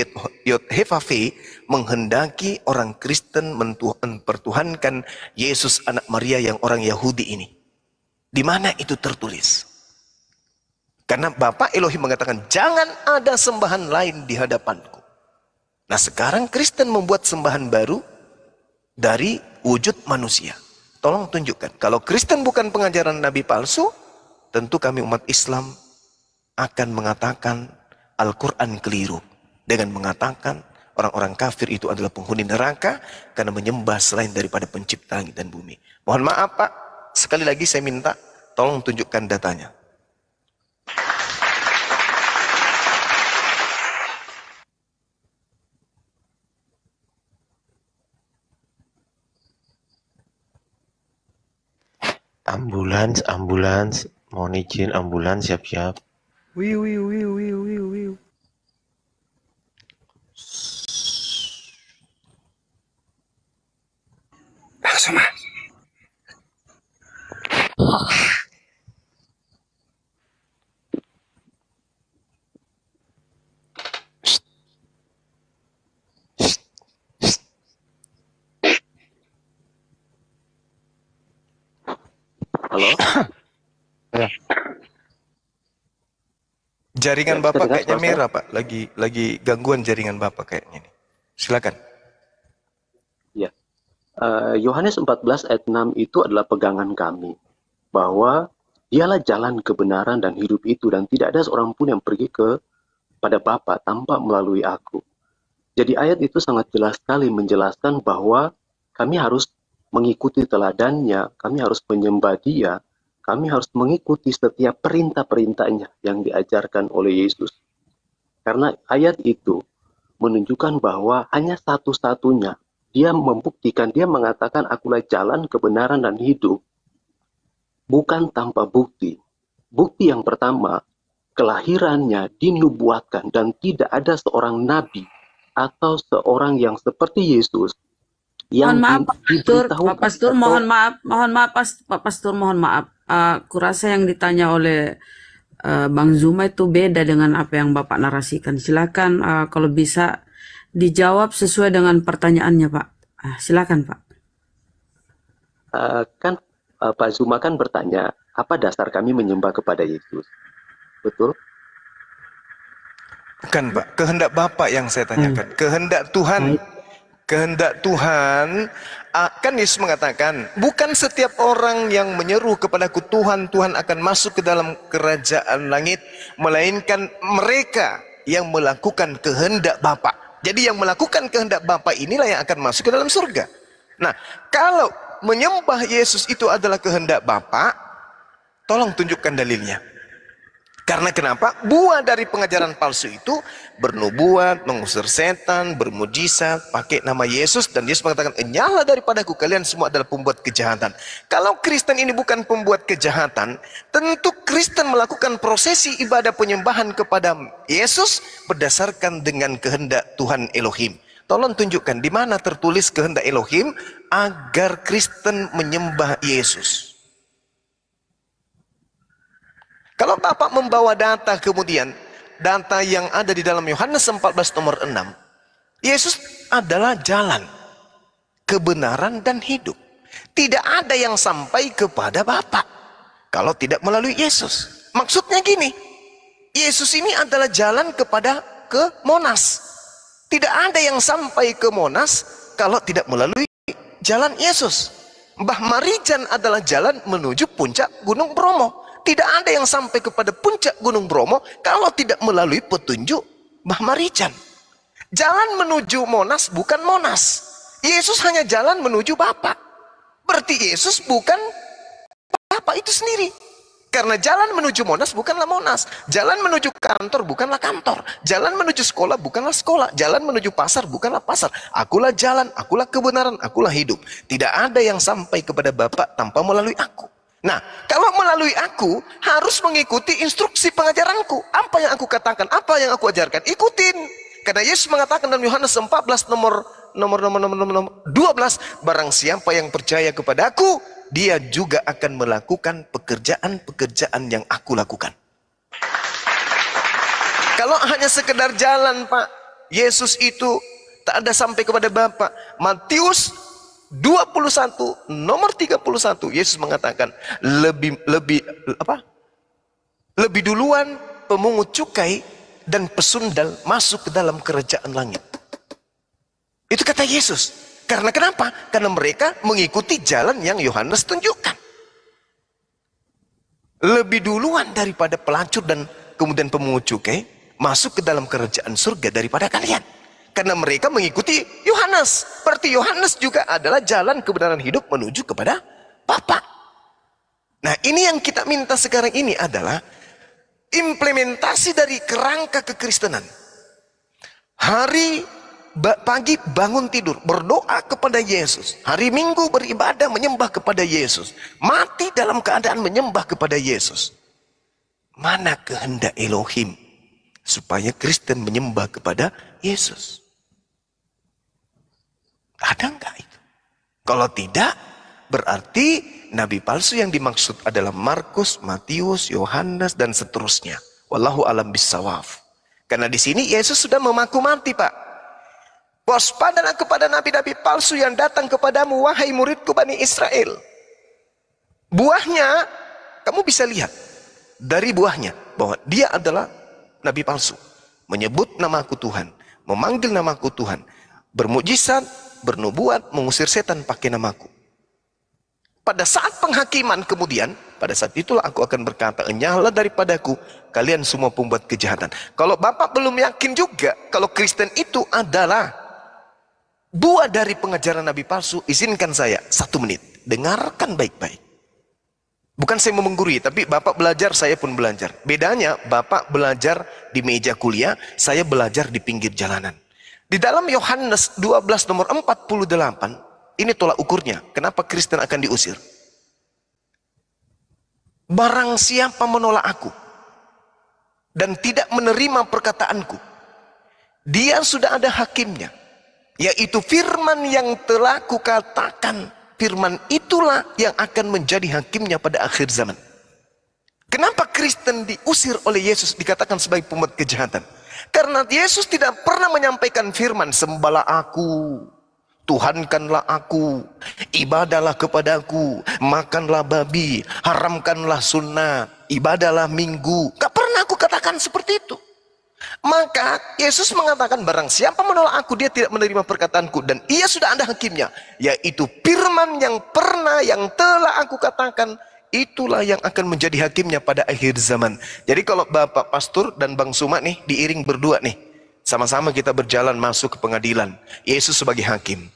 Yod-Heh-Vav menghendaki orang Kristen mempertuhankan Yesus anak Maria yang orang Yahudi ini. Di mana itu tertulis? Karena Bapak Elohim mengatakan jangan ada sembahan lain di hadapanku. Nah sekarang Kristen membuat sembahan baru dari wujud manusia. Tolong tunjukkan. Kalau Kristen bukan pengajaran nabi palsu, tentu kami umat Islam akan mengatakan Al-Quran keliru. Dengan mengatakan orang-orang kafir itu adalah penghuni neraka karena menyembah selain daripada pencipta langit dan bumi. Mohon maaf Pak, sekali lagi saya minta tolong tunjukkan datanya. Ambulans, ambulans. Mohon izin, ambulans siap-siap. Wiu, wiu, wiu, wiu, wiu, wiu. Langsung mas. Halo? Ya. Jaringan Ya, Bapak terdengar kayaknya suara saya? merah, Pak. Lagi gangguan jaringan Bapak kayaknya nih. Silakan. Ya. Yohanes 14 ayat 6 itu adalah pegangan kami. Bahwa dialah jalan kebenaran dan hidup itu. Dan tidak ada seorang pun yang pergi pada Bapa tanpa melalui aku. Jadi ayat itu sangat jelas sekali menjelaskan bahwa kami harus mengikuti teladannya, kami harus menyembah dia, kami harus mengikuti setiap perintah-perintahnya yang diajarkan oleh Yesus. Karena ayat itu menunjukkan bahwa hanya satu-satunya, dia membuktikan, dia mengatakan akulah jalan, kebenaran, dan hidup, bukan tanpa bukti. Bukti yang pertama, kelahirannya dinubuatkan dan tidak ada seorang nabi atau seorang yang seperti Yesus yang Mohon maaf Pak Pastur, diberitahukan Pak Pastur atau mohon maaf Pak Pastur mohon maaf. Kurasa yang ditanya oleh Bang Zuma itu beda dengan apa yang Bapak narasikan. Silakan kalau bisa dijawab sesuai dengan pertanyaannya Pak. Silakan Pak. kan Pak Zuma kan bertanya apa dasar kami menyembah kepada Yesus, betul? Bukan, Pak. Kehendak Bapak yang saya tanyakan. Kehendak Tuhan. Kehendak Tuhan. Kan Yesus mengatakan, bukan setiap orang yang menyeru kepadaku Tuhan, Tuhan akan masuk ke dalam kerajaan langit, melainkan mereka yang melakukan kehendak Bapa. Jadi yang melakukan kehendak Bapa inilah yang akan masuk ke dalam surga. Nah, kalau menyembah Yesus itu adalah kehendak Bapa, tolong tunjukkan dalilnya. Karena kenapa? Buah dari pengajaran palsu itu bernubuat, mengusir setan, bermujizat, pakai nama Yesus, dan Yesus mengatakan, "Enyahlah daripadaku, kalian semua adalah pembuat kejahatan." Kalau Kristen ini bukan pembuat kejahatan, tentu Kristen melakukan prosesi ibadah penyembahan kepada Yesus berdasarkan dengan kehendak Tuhan Elohim. Tolong tunjukkan di mana tertulis kehendak Elohim agar Kristen menyembah Yesus. Kalau Bapak membawa data kemudian, data yang ada di dalam Yohanes 14 nomor 6, Yesus adalah jalan, kebenaran, dan hidup. Tidak ada yang sampai kepada Bapa kalau tidak melalui Yesus. Maksudnya gini, Yesus ini adalah jalan ke Monas. Tidak ada yang sampai ke Monas kalau tidak melalui jalan Yesus. Mbah Marijan adalah jalan menuju puncak Gunung Bromo. Tidak ada yang sampai kepada puncak Gunung Bromo kalau tidak melalui petunjuk Mbah Marijan. Jalan menuju Monas bukan Monas. Yesus hanya jalan menuju Bapa. Berarti Yesus bukan Bapa itu sendiri. Karena jalan menuju Monas bukanlah Monas. Jalan menuju kantor bukanlah kantor. Jalan menuju sekolah bukanlah sekolah. Jalan menuju pasar bukanlah pasar. Akulah jalan, akulah kebenaran, akulah hidup. Tidak ada yang sampai kepada Bapa tanpa melalui aku. Nah, kalau melalui aku harus mengikuti instruksi pengajaranku. Apa yang aku katakan, apa yang aku ajarkan, ikutin. Karena Yesus mengatakan dalam Yohanes 14 nomor 12, barang siapa yang percaya kepada aku, dia juga akan melakukan pekerjaan-pekerjaan yang aku lakukan. Kalau hanya sekedar jalan, Pak, Yesus itu tak ada sampai kepada Bapa. Matius 21 nomor 31, Yesus mengatakan lebih duluan pemungut cukai dan pesundal masuk ke dalam kerajaan langit. Itu kata Yesus. Karena kenapa? Karena mereka mengikuti jalan yang Yohanes tunjukkan. Lebih duluan daripada pelacur dan kemudian pemungut cukai masuk ke dalam kerajaan surga daripada kalian. Karena mereka mengikuti Yohanes. Berarti Yohanes juga adalah jalan kebenaran hidup menuju kepada Bapa. Nah, ini yang kita minta sekarang ini adalah implementasi dari kerangka kekristenan. Hari pagi bangun tidur, berdoa kepada Yesus. Hari Minggu beribadah menyembah kepada Yesus. Mati dalam keadaan menyembah kepada Yesus. Mana kehendak Elohim supaya Kristen menyembah kepada Yesus? Ada enggak itu? Kalau tidak, berarti nabi palsu yang dimaksud adalah Markus, Matius, Yohanes, dan seterusnya. Wallahu alam bisawaf. Karena di sini Yesus sudah memaku mati, Pak. Waspadalah kepada nabi-nabi palsu yang datang kepadamu, wahai muridku Bani Israel. Buahnya, kamu bisa lihat dari buahnya bahwa dia adalah nabi palsu. Menyebut namaku Tuhan, memanggil namaku Tuhan, bermukjizat, bernubuat, mengusir setan pakai namaku. Pada saat penghakiman kemudian, pada saat itulah aku akan berkata, enyahlah daripadaku kalian semua pembuat kejahatan. Kalau Bapak belum yakin juga kalau Kristen itu adalah buah dari pengajaran nabi palsu, izinkan saya 1 menit, dengarkan baik-baik. Bukan saya mau menggurui, tapi Bapak belajar, saya pun belajar. Bedanya Bapak belajar di meja kuliah, saya belajar di pinggir jalanan. Di dalam Yohanes 12 nomor 48, ini tolak ukurnya. Kenapa Kristen akan diusir? Barang siapa menolak aku dan tidak menerima perkataanku, dia sudah ada hakimnya, yaitu firman yang telah kukatakan. Firman itulah yang akan menjadi hakimnya pada akhir zaman. Kenapa Kristen diusir oleh Yesus, dikatakan sebagai pembuat kejahatan? Karena Yesus tidak pernah menyampaikan firman, sembahlah aku, Tuhankanlah aku, ibadahlah kepadaku, makanlah babi, haramkanlah sunnah, ibadahlah minggu. Gak pernah aku katakan seperti itu. Maka Yesus mengatakan, barang siapa menolak aku, dia tidak menerima perkataanku, dan ia sudah ada hakimnya, yaitu firman yang pernah, yang telah aku katakan, itulah yang akan menjadi hakimnya pada akhir zaman. Jadi kalau Bapak Pastor dan Bang Suma nih diiring berdua nih, sama-sama kita berjalan masuk ke pengadilan, Yesus sebagai hakim.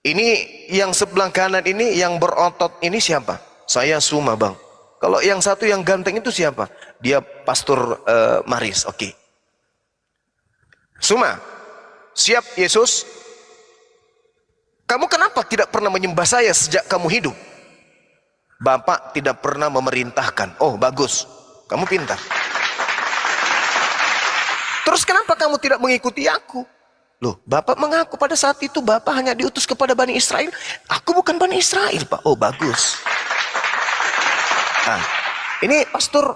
Ini yang sebelah kanan ini, yang berotot ini siapa? Saya Suma, Bang. Kalau yang satu yang ganteng itu siapa? Dia Pastor Maris. Oke. Suma, siap Yesus? Kamu kenapa tidak pernah menyembah saya sejak kamu hidup? Bapak tidak pernah memerintahkan. Oh, bagus. Kamu pintar. Terus kenapa kamu tidak mengikuti aku? Loh, Bapak mengaku pada saat itu Bapak hanya diutus kepada Bani Israel. Aku bukan Bani Israel, Pak. Oh, bagus. Nah, ini Pastor,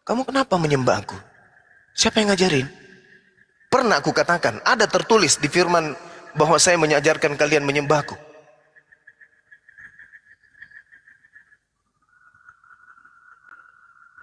kamu kenapa menyembah aku? Siapa yang ngajarin? Pernah aku katakan, ada tertulis di firman bahwa saya mengajarkan kalian menyembahku.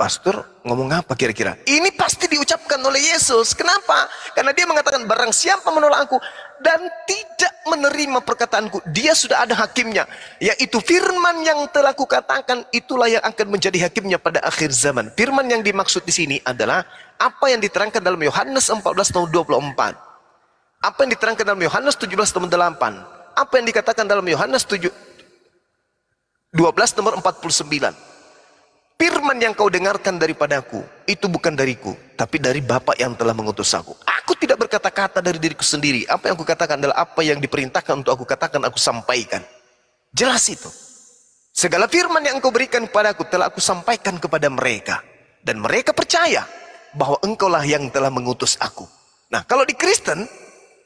Pastor ngomong apa kira-kira? Ini pasti diucapkan oleh Yesus. Kenapa? Karena dia mengatakan, barang siapa menolak aku dan tidak menerima perkataanku, dia sudah ada hakimnya, yaitu firman yang telah kukatakan, itulah yang akan menjadi hakimnya pada akhir zaman. Firman yang dimaksud di sini adalah apa yang diterangkan dalam Yohanes 14 tahun 24. Apa yang diterangkan dalam Yohanes 17 tahun 8. Apa yang dikatakan dalam Yohanes 12 nomor 49. Firman yang kau dengarkan daripadaku, itu bukan dariku, tapi dari Bapa yang telah mengutus aku. Aku tidak berkata-kata dari diriku sendiri. Apa yang aku katakan adalah apa yang diperintahkan untuk aku katakan, aku sampaikan. Jelas itu. Segala firman yang engkau berikan kepadaku telah aku sampaikan kepada mereka. Dan mereka percaya bahwa engkaulah yang telah mengutus aku. Nah, kalau di Kristen,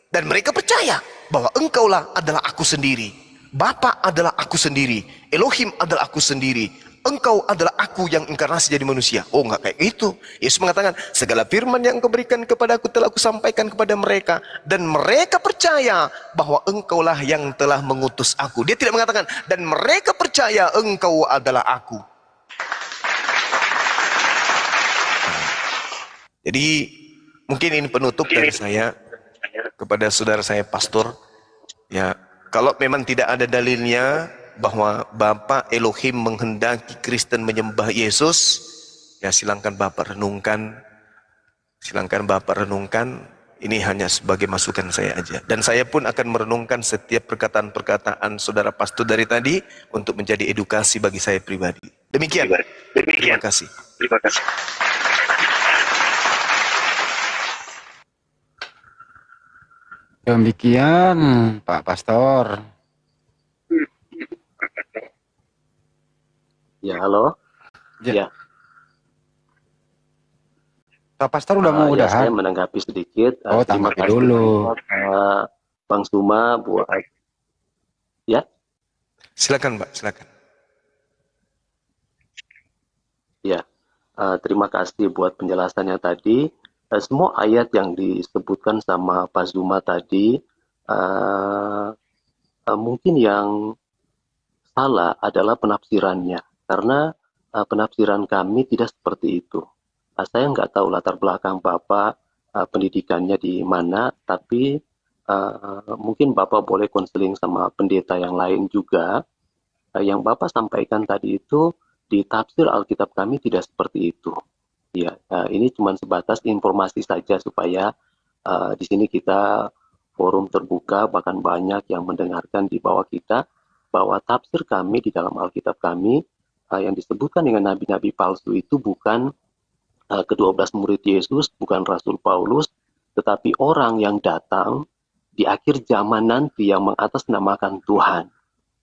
dan mereka percaya bahwa engkaulah adalah aku sendiri. Bapa adalah aku sendiri. Elohim adalah aku sendiri. Engkau adalah aku yang inkarnasi jadi manusia. Oh, enggak kayak gitu. Yesus mengatakan, segala firman yang engkau berikan kepadaku telah aku sampaikan kepada mereka. Dan mereka percaya bahwa engkaulah yang telah mengutus aku. Dia tidak mengatakan, dan mereka percaya engkau adalah aku. Jadi, mungkin ini penutup dari saya kepada saudara saya Pastor. Ya, kalau memang tidak ada dalilnya bahwa Bapa Elohim menghendaki Kristen menyembah Yesus, ya silakan Bapak renungkan. Silakan Bapak renungkan. Ini hanya sebagai masukan saya aja. Dan saya pun akan merenungkan setiap perkataan-perkataan saudara Pastor dari tadi untuk menjadi edukasi bagi saya pribadi. Demikian. Terima kasih. Terima kasih. Demikian, Pak Pastor. Ya, halo. Ya, Ya, Pak Pastor udah mau ya saya udahan. menanggapi sedikit. Oh, Terima tanggapi kasih dulu. banyak, Bang Suma buat ya. Silakan, Mbak, silakan. Ya, terima kasih buat penjelasannya tadi. Semua ayat yang disebutkan sama Pak Zuma tadi, mungkin yang salah adalah penafsirannya, karena penafsiran kami tidak seperti itu. Saya nggak tahu latar belakang Bapak, pendidikannya di mana, tapi mungkin Bapak boleh konseling sama pendeta yang lain juga. Yang Bapak sampaikan tadi itu di tafsir Alkitab kami tidak seperti itu. Ya, ini cuma sebatas informasi saja supaya di sini kita forum terbuka, bahkan banyak yang mendengarkan di bawah kita, bahwa tafsir kami di dalam Alkitab kami yang disebutkan dengan nabi-nabi palsu itu bukan ke-12 murid Yesus, bukan Rasul Paulus, tetapi orang yang datang di akhir zaman nanti yang mengatasnamakan Tuhan.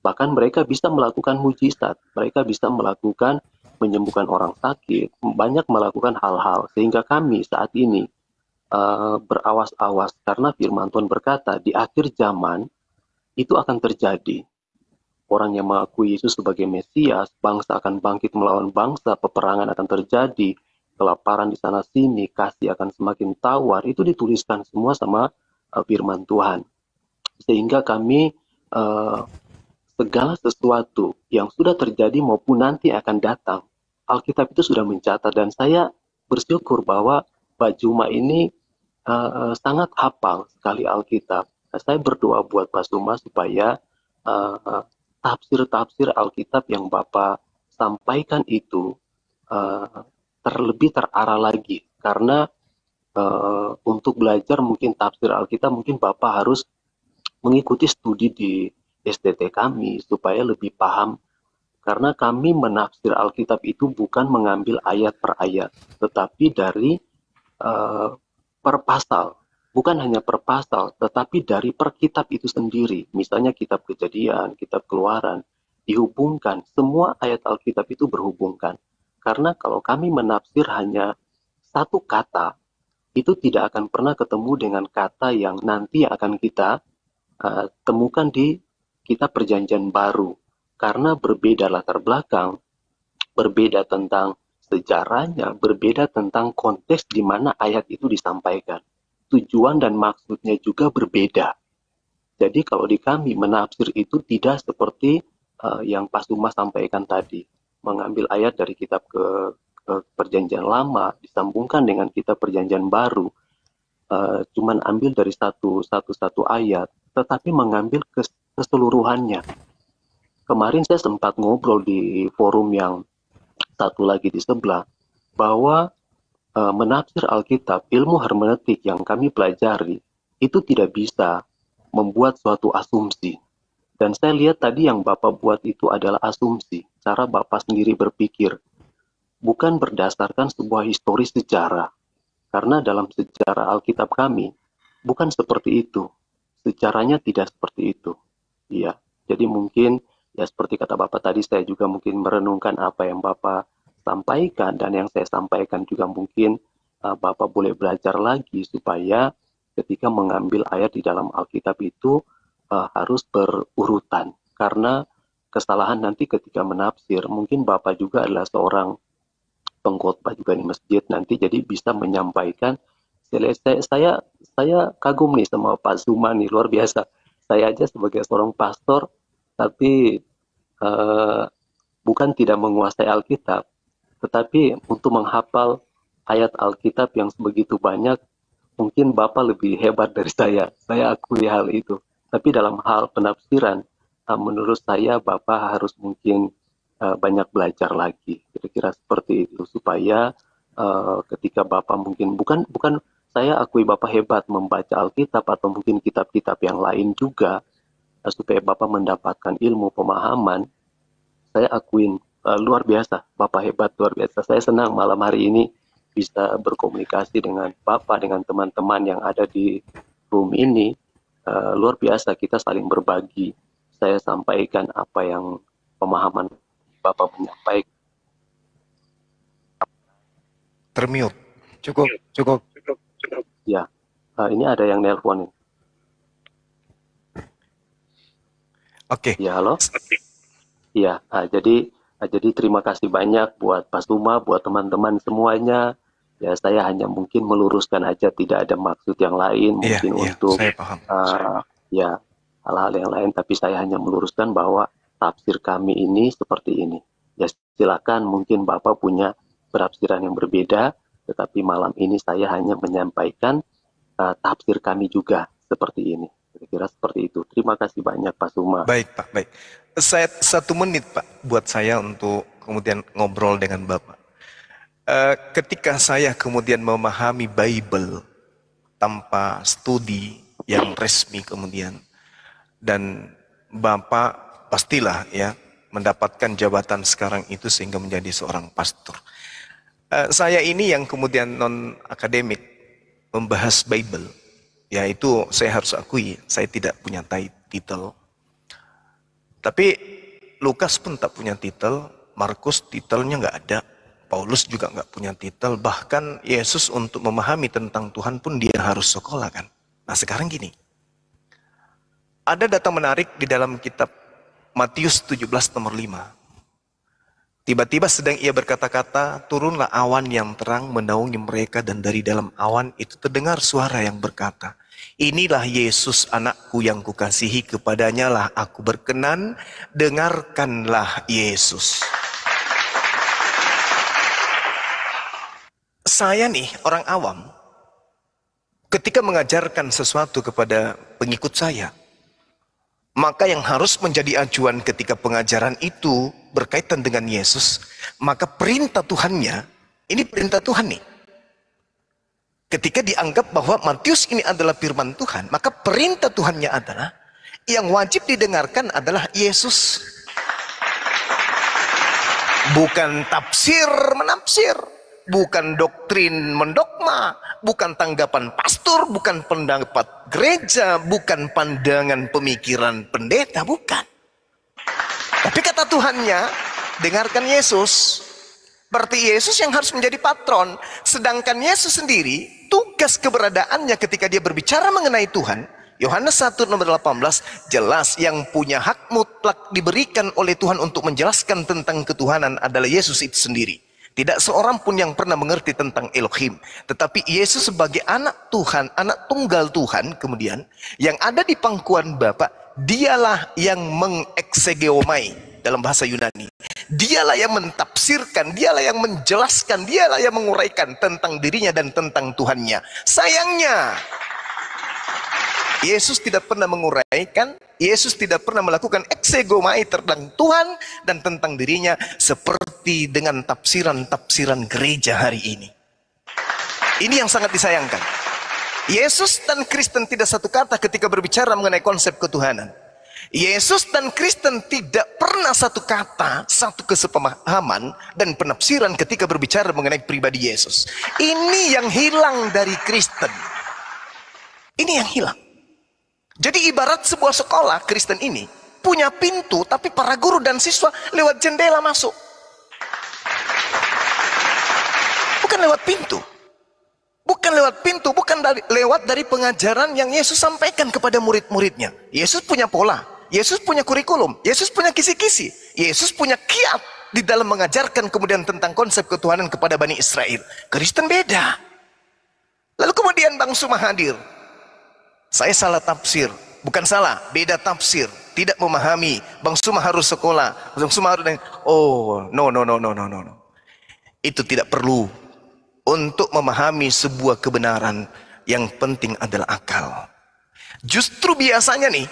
Bahkan mereka bisa melakukan mujizat, mereka bisa melakukan menyembuhkan orang sakit, banyak melakukan hal-hal, sehingga kami saat ini berawas-awas karena firman Tuhan berkata di akhir zaman itu akan terjadi. Orang yang mengakui Yesus sebagai Mesias, bangsa akan bangkit melawan bangsa, peperangan akan terjadi, kelaparan di sana sini, kasih akan semakin tawar. Itu dituliskan semua sama firman Tuhan. Sehingga kami segala sesuatu yang sudah terjadi maupun nanti akan datang, Alkitab itu sudah mencatat, dan saya bersyukur bahwa Pak Juma ini sangat hafal sekali Alkitab. Saya berdoa buat Pak Juma supaya tafsir-tafsir Alkitab yang Bapak sampaikan itu terlebih terarah lagi, karena untuk belajar mungkin tafsir Alkitab mungkin Bapak harus mengikuti studi di STT kami supaya lebih paham, karena kami menafsir Alkitab itu bukan mengambil ayat per ayat, tetapi dari per pasal. Bukan hanya per pasal, tetapi dari per kitab itu sendiri. Misalnya kitab Kejadian, kitab Keluaran, dihubungkan. Semua ayat Alkitab itu berhubungkan. Karena kalau kami menafsir hanya satu kata, itu tidak akan pernah ketemu dengan kata yang nanti akan kita temukan di kitab Perjanjian Baru. Karena berbeda latar belakang, berbeda tentang sejarahnya, berbeda tentang konteks di mana ayat itu disampaikan. Tujuan dan maksudnya juga berbeda. Jadi kalau di kami menafsir itu tidak seperti yang Pak Suma sampaikan tadi, mengambil ayat dari kitab ke Perjanjian Lama disambungkan dengan kitab Perjanjian Baru, cuman ambil dari satu ayat, tetapi mengambil keseluruhannya. Kemarin saya sempat ngobrol di forum yang satu lagi di sebelah, bahwa menafsir Alkitab, ilmu hermeneutik yang kami pelajari, itu tidak bisa membuat suatu asumsi. Dan saya lihat tadi yang Bapak buat itu adalah asumsi, cara Bapak sendiri berpikir, bukan berdasarkan sebuah historis sejarah. Karena dalam sejarah Alkitab kami, bukan seperti itu. Sejarahnya tidak seperti itu. Iya, jadi mungkin, ya seperti kata Bapak tadi, saya juga mungkin merenungkan apa yang Bapak sampaikan, dan yang saya sampaikan juga mungkin Bapak boleh belajar lagi supaya ketika mengambil ayat di dalam Alkitab itu harus berurutan, karena kesalahan nanti ketika menafsir, mungkin Bapak juga adalah seorang pengkhotbah juga di masjid nanti, jadi bisa menyampaikan. Saya kagum nih sama Pak Zuma nih, luar biasa. Saya aja sebagai seorang pastor, tapi bukan tidak menguasai Alkitab, tetapi untuk menghafal ayat Alkitab yang sebegitu banyak, mungkin Bapak lebih hebat dari saya. Saya akui hal itu. Tapi dalam hal penafsiran, menurut saya Bapak harus mungkin banyak belajar lagi. Kira-kira seperti itu, supaya ketika Bapak mungkin, bukan saya akui Bapak hebat membaca Alkitab atau mungkin kitab-kitab yang lain juga, supaya Bapak mendapatkan ilmu, pemahaman. Saya akuin luar biasa, Bapak hebat, luar biasa. Saya senang malam hari ini bisa berkomunikasi dengan Bapak, dengan teman-teman yang ada di room ini. luar biasa kita saling berbagi. Saya sampaikan apa yang pemahaman Bapak menyampaikan. Termute. Cukup, cukup. Ya, ini ada yang nelpon nih. Oke. Ya, halo. Ya, jadi terima kasih banyak buat Pak Suma, buat teman-teman semuanya. Ya, saya hanya mungkin meluruskan aja, tidak ada maksud yang lain Iya, mungkin iya, untuk saya paham. ya hal-hal yang lain. Tapi saya hanya meluruskan bahwa tafsir kami ini seperti ini. Ya, silakan mungkin Bapak punya penafsiran yang berbeda, tetapi malam ini saya hanya menyampaikan tafsir kami juga seperti ini. Kira-kira seperti itu. Terima kasih banyak Pak Suma. Baik Pak, baik. Saya 1 menit Pak buat saya untuk kemudian ngobrol dengan Bapak. Ketika saya kemudian memahami Bible tanpa studi yang resmi kemudian, dan Bapak pastilah ya mendapatkan jabatan sekarang itu sehingga menjadi seorang pastor. Saya ini yang kemudian non akademik membahas Bible, ya itu saya harus akui saya tidak punya titel. Tapi Lukas pun tak punya titel, Markus titelnya nggak ada, Paulus juga nggak punya titel, bahkan Yesus untuk memahami tentang Tuhan pun dia harus sekolah kan. Nah sekarang gini, ada data menarik di dalam kitab Matius 17 nomor 5. Tiba-tiba sedang ia berkata-kata, turunlah awan yang terang menaungi mereka, dan dari dalam awan itu terdengar suara yang berkata, inilah Yesus anakku yang kukasihi, kepadanya lah aku berkenan, dengarkanlah Yesus. Saya nih orang awam, ketika mengajarkan sesuatu kepada pengikut saya, maka yang harus menjadi acuan ketika pengajaran itu berkaitan dengan Yesus, maka perintah Tuhannya, ini perintah Tuhan nih. Ketika dianggap bahwa Matius ini adalah firman Tuhan, maka perintah Tuhannya adalah, yang wajib didengarkan adalah Yesus. Bukan tafsir menafsir, bukan doktrin mendogma, bukan tanggapan pastor, bukan pendapat gereja, bukan pandangan pemikiran pendeta, bukan. Tapi kata Tuhannya, dengarkan Yesus. Berarti Yesus yang harus menjadi patron. Sedangkan Yesus sendiri, tugas keberadaannya ketika dia berbicara mengenai Tuhan, Yohanes 1 nomor 18, jelas yang punya hak mutlak diberikan oleh Tuhan untuk menjelaskan tentang ketuhanan adalah Yesus itu sendiri. Tidak seorang pun yang pernah mengerti tentang Elohim. Tetapi Yesus sebagai anak Tuhan, anak tunggal Tuhan kemudian, yang ada di pangkuan Bapa, dialah yang mengeksegomai dalam bahasa Yunani. Dialah yang mentafsirkan, dialah yang menjelaskan, dialah yang menguraikan tentang dirinya dan tentang Tuhannya. Sayangnya, Yesus tidak pernah menguraikan, Yesus tidak pernah melakukan eksegomai tentang Tuhan dan tentang dirinya seperti dengan tafsiran-tafsiran gereja hari ini. Ini yang sangat disayangkan. Yesus dan Kristen tidak satu kata ketika berbicara mengenai konsep ketuhanan. Yesus dan Kristen tidak pernah satu kata, satu kesepemahaman dan penafsiran ketika berbicara mengenai pribadi Yesus. Ini yang hilang dari Kristen. Ini yang hilang. Jadi ibarat sebuah sekolah Kristen ini punya pintu, tapi para guru dan siswa lewat jendela masuk. Bukan lewat pintu. Bukan lewat pintu, bukan lewat dari pengajaran yang Yesus sampaikan kepada murid-muridnya. Yesus punya pola, Yesus punya kurikulum, Yesus punya kisi-kisi, Yesus punya kiat di dalam mengajarkan kemudian tentang konsep ketuhanan kepada Bani Israel. Kristen beda. Lalu kemudian Bang Suma hadir. Saya salah tafsir, bukan salah, beda tafsir, tidak memahami. Bang Suma harus sekolah, Bang Suma harus, oh no. Itu tidak perlu. Untuk memahami sebuah kebenaran, yang penting adalah akal. Justru biasanya nih,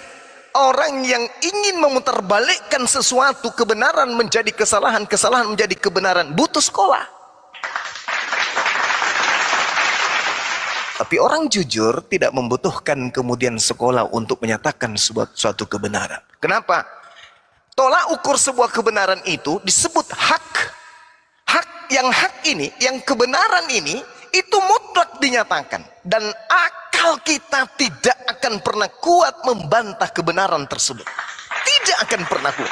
orang yang ingin memutarbalikkan sesuatu kebenaran menjadi kesalahan, kesalahan menjadi kebenaran, butuh sekolah. Tapi orang jujur tidak membutuhkan kemudian sekolah untuk menyatakan suatu kebenaran. Kenapa? Tolak ukur sebuah kebenaran itu disebut hak. Yang hak ini, yang kebenaran ini, itu mutlak dinyatakan. Dan akal akal kita tidak akan pernah kuat membantah kebenaran tersebut. Tidak akan pernah kuat.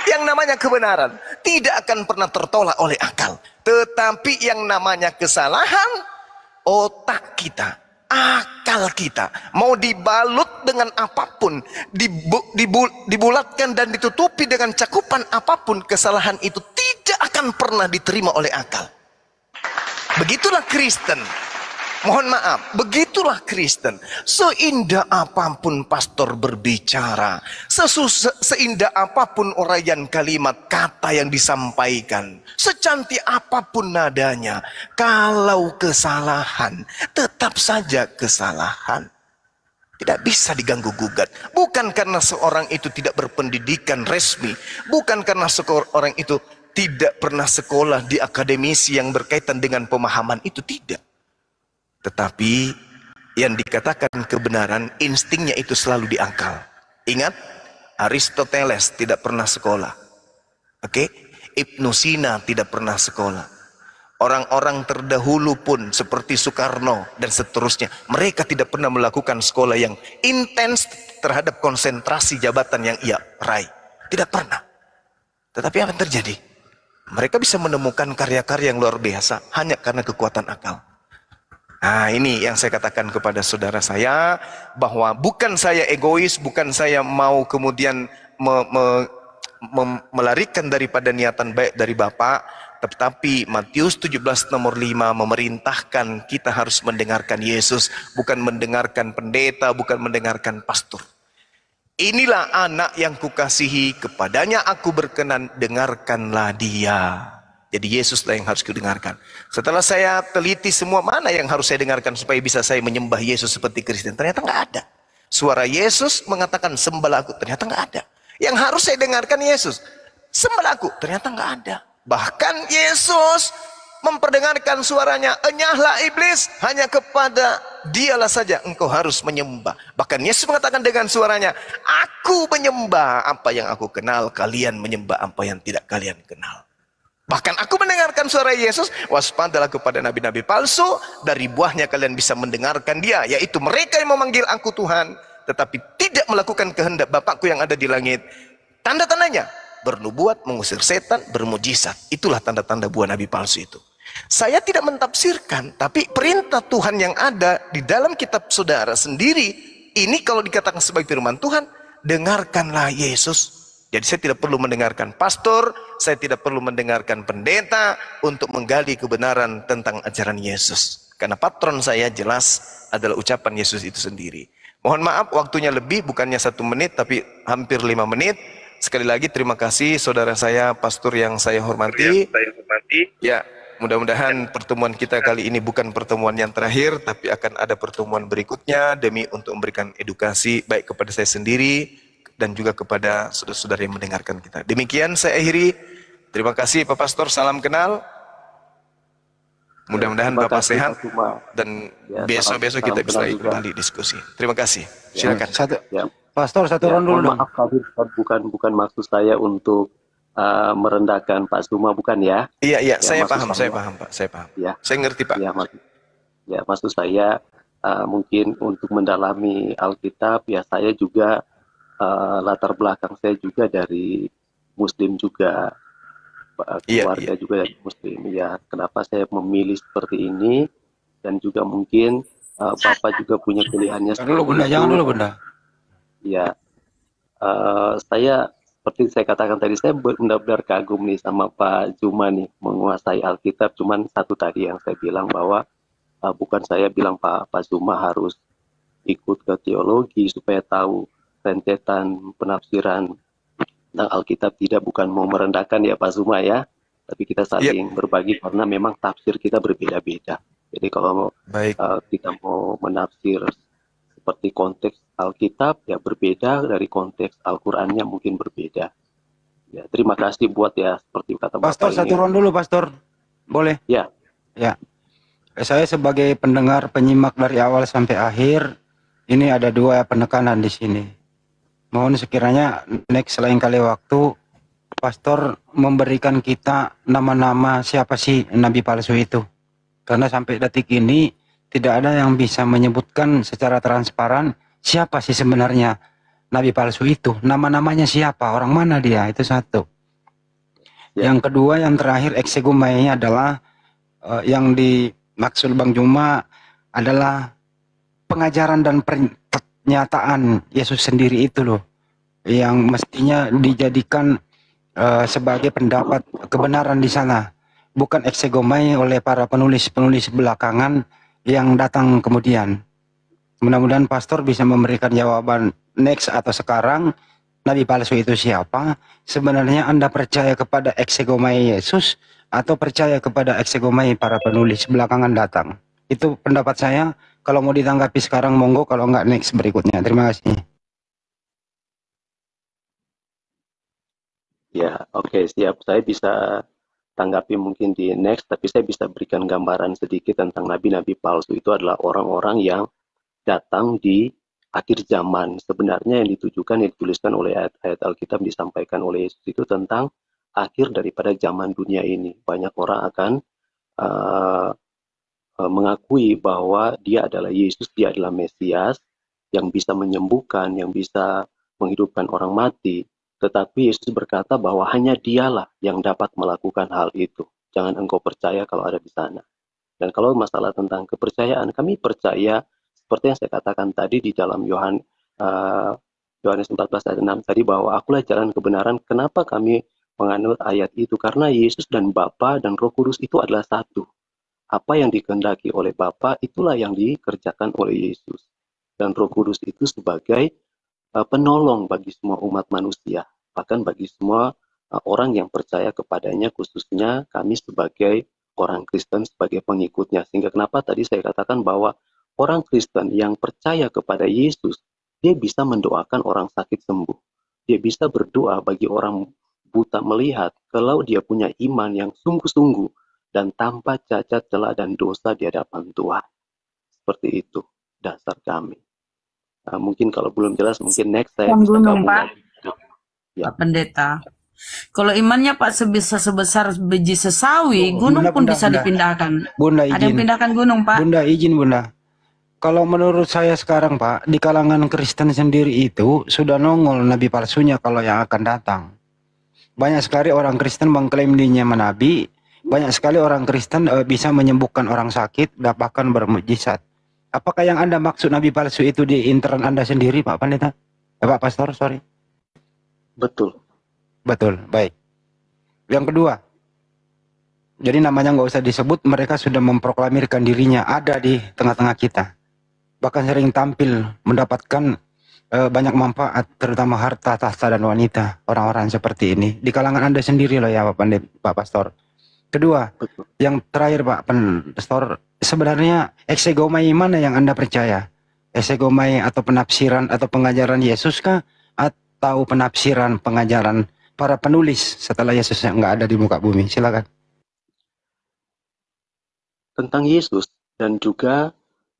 Yang namanya kebenaran tidak akan pernah tertolak oleh akal. Tetapi yang namanya kesalahan, otak kita, akal kita, mau dibalut dengan apapun, dibulatkan dan ditutupi dengan cakupan apapun, kesalahan itu tidak akan pernah diterima oleh akal. Begitulah Kristen. Mohon maaf, begitulah Kristen. Seindah apapun pastor berbicara, seindah apapun uraian kalimat kata yang disampaikan, secantik apapun nadanya, kalau kesalahan, tetap saja kesalahan. Tidak bisa diganggu gugat. Bukan karena seorang itu tidak berpendidikan resmi, bukan karena seorang itu tidak pernah sekolah di akademisi yang berkaitan dengan pemahaman itu, tidak. Tetapi yang dikatakan kebenaran, instingnya itu selalu di akal. Ingat, Aristoteles tidak pernah sekolah. Oke? Ibnu Sina tidak pernah sekolah. Orang-orang terdahulu pun seperti Soekarno dan seterusnya, mereka tidak pernah melakukan sekolah yang intens terhadap konsentrasi jabatan yang ia raih. Tidak pernah. Tetapi apa yang terjadi? Mereka bisa menemukan karya-karya yang luar biasa hanya karena kekuatan akal. Nah, ini yang saya katakan kepada saudara saya, bahwa bukan saya egois, bukan saya mau kemudian melarikan daripada niatan baik dari Bapak, tetapi Matius 17 nomor 5 memerintahkan kita harus mendengarkan Yesus, bukan mendengarkan pendeta, bukan mendengarkan pastor. Inilah anak yang kukasihi, kepadanya aku berkenan, dengarkanlah dia. Jadi Yesuslah yang harus kudengarkan. Setelah saya teliti semua, mana yang harus saya dengarkan supaya bisa saya menyembah Yesus seperti Kristen, ternyata nggak ada. Suara Yesus mengatakan sembahlah aku, ternyata nggak ada. Yang harus saya dengarkan Yesus, sembahlah aku, ternyata nggak ada. Bahkan Yesus memperdengarkan suaranya, enyahlah iblis, hanya kepada dialah saja engkau harus menyembah. Bahkan Yesus mengatakan dengan suaranya, aku menyembah apa yang aku kenal, kalian menyembah apa yang tidak kalian kenal. Bahkan aku mendengarkan suara Yesus, waspadalah kepada nabi-nabi palsu, dari buahnya kalian bisa mendengarkan dia, yaitu mereka yang memanggil aku Tuhan, tetapi tidak melakukan kehendak Bapakku yang ada di langit. Tanda-tandanya, bernubuat, mengusir setan, bermujizat. Itulah tanda-tanda buah nabi palsu itu. Saya tidak mentafsirkan, tapi perintah Tuhan yang ada di dalam kitab saudara sendiri, ini kalau dikatakan sebagai firman Tuhan, dengarkanlah Yesus. Jadi saya tidak perlu mendengarkan pastor, saya tidak perlu mendengarkan pendeta untuk menggali kebenaran tentang ajaran Yesus. Karena patron saya jelas adalah ucapan Yesus itu sendiri. Mohon maaf waktunya lebih, bukannya 1 menit tapi hampir 5 menit. Sekali lagi terima kasih saudara saya, pastor yang saya hormati. Ya, mudah-mudahan pertemuan kita kali ini bukan pertemuan yang terakhir, tapi akan ada pertemuan berikutnya demi untuk memberikan edukasi baik kepada saya sendiri dan juga kepada saudara-saudara yang mendengarkan kita. Demikian saya akhiri. Terima kasih Pak Pastor, salam kenal. Mudah-mudahan Bapak sehat dan besok-besok kita bisa kembali diskusi. Terima kasih. Silakan. Pastor, satu round dulu dong. Maaf tadi bukan maksud saya untuk merendahkan Pak Suma, bukan ya? Iya, saya paham Pak, saya paham. Ya. Saya ngerti Pak. Maksud saya mungkin untuk mendalami Alkitab, ya saya juga latar belakang saya juga dari Muslim juga, keluarga juga dari Muslim. Ya, kenapa saya memilih seperti ini, dan juga mungkin Bapak juga punya pilihannya. Jangan dulu Bunda. Ya, saya seperti saya katakan tadi, saya benar-benar kagum nih sama Pak Juma nih, menguasai Alkitab. Cuman satu tadi yang saya bilang bahwa bukan saya bilang Pak Juma harus ikut ke teologi supaya tahu rentetan penafsiran tentang Alkitab, tidak, bukan mau merendahkan ya Pak Zuma ya, tapi kita saling berbagi karena memang tafsir kita berbeda-beda. Jadi kalau kita mau menafsir seperti konteks Alkitab ya berbeda dari konteks Al-Qur'annya mungkin berbeda. Ya, terima kasih buat ya seperti kata Pastor, Bapak. satu round dulu Pastor. Boleh? Ya. Saya sebagai pendengar penyimak dari awal sampai akhir, ini ada 2 penekanan di sini. Mohon sekiranya next lain kali waktu Pastor memberikan kita nama-nama siapa sih nabi palsu itu. Karena sampai detik ini tidak ada yang bisa menyebutkan secara transparan siapa sih sebenarnya nabi palsu itu. Nama-namanya siapa, orang mana dia, itu satu. Ya. Yang kedua, yang terakhir, eksegomai adalah yang dimaksud Bang Juma adalah pengajaran dan pernyataan Yesus sendiri itu loh, yang mestinya dijadikan sebagai pendapat kebenaran di sana, bukan eksegomai oleh para penulis-penulis belakangan yang datang kemudian. Mudah-mudahan pastor bisa memberikan jawaban next atau sekarang, nabi palsu itu siapa? Sebenarnya Anda percaya kepada eksegomai Yesus atau percaya kepada eksegomai para penulis belakangan datang? Itu pendapat saya. Kalau mau ditanggapi sekarang monggo, kalau enggak next berikutnya. Terima kasih. Ya, oke, siap. Saya bisa tanggapi mungkin di next, tapi saya bisa berikan gambaran sedikit tentang nabi-nabi palsu. Itu adalah orang-orang yang datang di akhir zaman. Sebenarnya yang ditujukan, yang dituliskan oleh ayat-ayat Alkitab disampaikan oleh Yesus itu tentang akhir daripada zaman dunia ini. Banyak orang akan mengakui bahwa dia adalah Yesus, dia adalah Mesias yang bisa menyembuhkan, yang bisa menghidupkan orang mati. Tetapi Yesus berkata bahwa hanya dialah yang dapat melakukan hal itu. Jangan engkau percaya kalau ada di sana. Dan kalau masalah tentang kepercayaan, kami percaya seperti yang saya katakan tadi di dalam Yohanes 14 ayat 6 tadi, bahwa akulah jalan kebenaran. Kenapa kami menganut ayat itu? Karena Yesus dan Bapa dan Roh Kudus itu adalah satu. Apa yang dikehendaki oleh Bapa itulah yang dikerjakan oleh Yesus. Dan Roh Kudus itu sebagai penolong bagi semua umat manusia. Bahkan bagi semua orang yang percaya kepadanya, khususnya kami sebagai orang Kristen, sebagai pengikutnya. Sehingga kenapa tadi saya katakan bahwa orang Kristen yang percaya kepada Yesus, dia bisa mendoakan orang sakit sembuh. Dia bisa berdoa bagi orang buta melihat, kalau dia punya iman yang sungguh-sungguh dan tanpa cacat, celah, dan dosa di hadapan Tuhan. Seperti itu dasar kami. Mungkin kalau belum jelas, mungkin next saya bisa gabung lagi. Ya. Pak Pendeta, kalau imannya Pak sebesar biji sesawi, gunung Bunda, pun Bunda, bisa Bunda. dipindahkan. Bunda Ada yang izin. pindahkan gunung, Pak? Bunda izin, Bunda. Kalau menurut saya sekarang, Pak, di kalangan Kristen sendiri itu sudah nongol nabi palsunya kalau yang akan datang. Banyak sekali orang Kristen mengklaim dirinya menabi. Banyak sekali orang Kristen bisa menyembuhkan orang sakit, bahkan bermujizat. Apakah yang Anda maksud nabi palsu itu di intern Anda sendiri, Pak Pendeta? Pak Pastor, sorry. Betul. Betul, baik. Yang kedua, jadi namanya nggak usah disebut, mereka sudah memproklamirkan dirinya ada di tengah-tengah kita. Bahkan sering tampil mendapatkan banyak manfaat, terutama harta, tahta, dan wanita. Orang-orang seperti ini. Di kalangan Anda sendiri loh ya Pak Pastor. Kedua, Betul. yang terakhir Pak Pastor, sebenarnya eksegomai mana yang Anda percaya? Eksegomai atau penafsiran atau pengajaran Yesus kah? Atau penafsiran pengajaran para penulis setelah Yesus yang nggak ada di muka bumi? Silakan. Tentang Yesus dan juga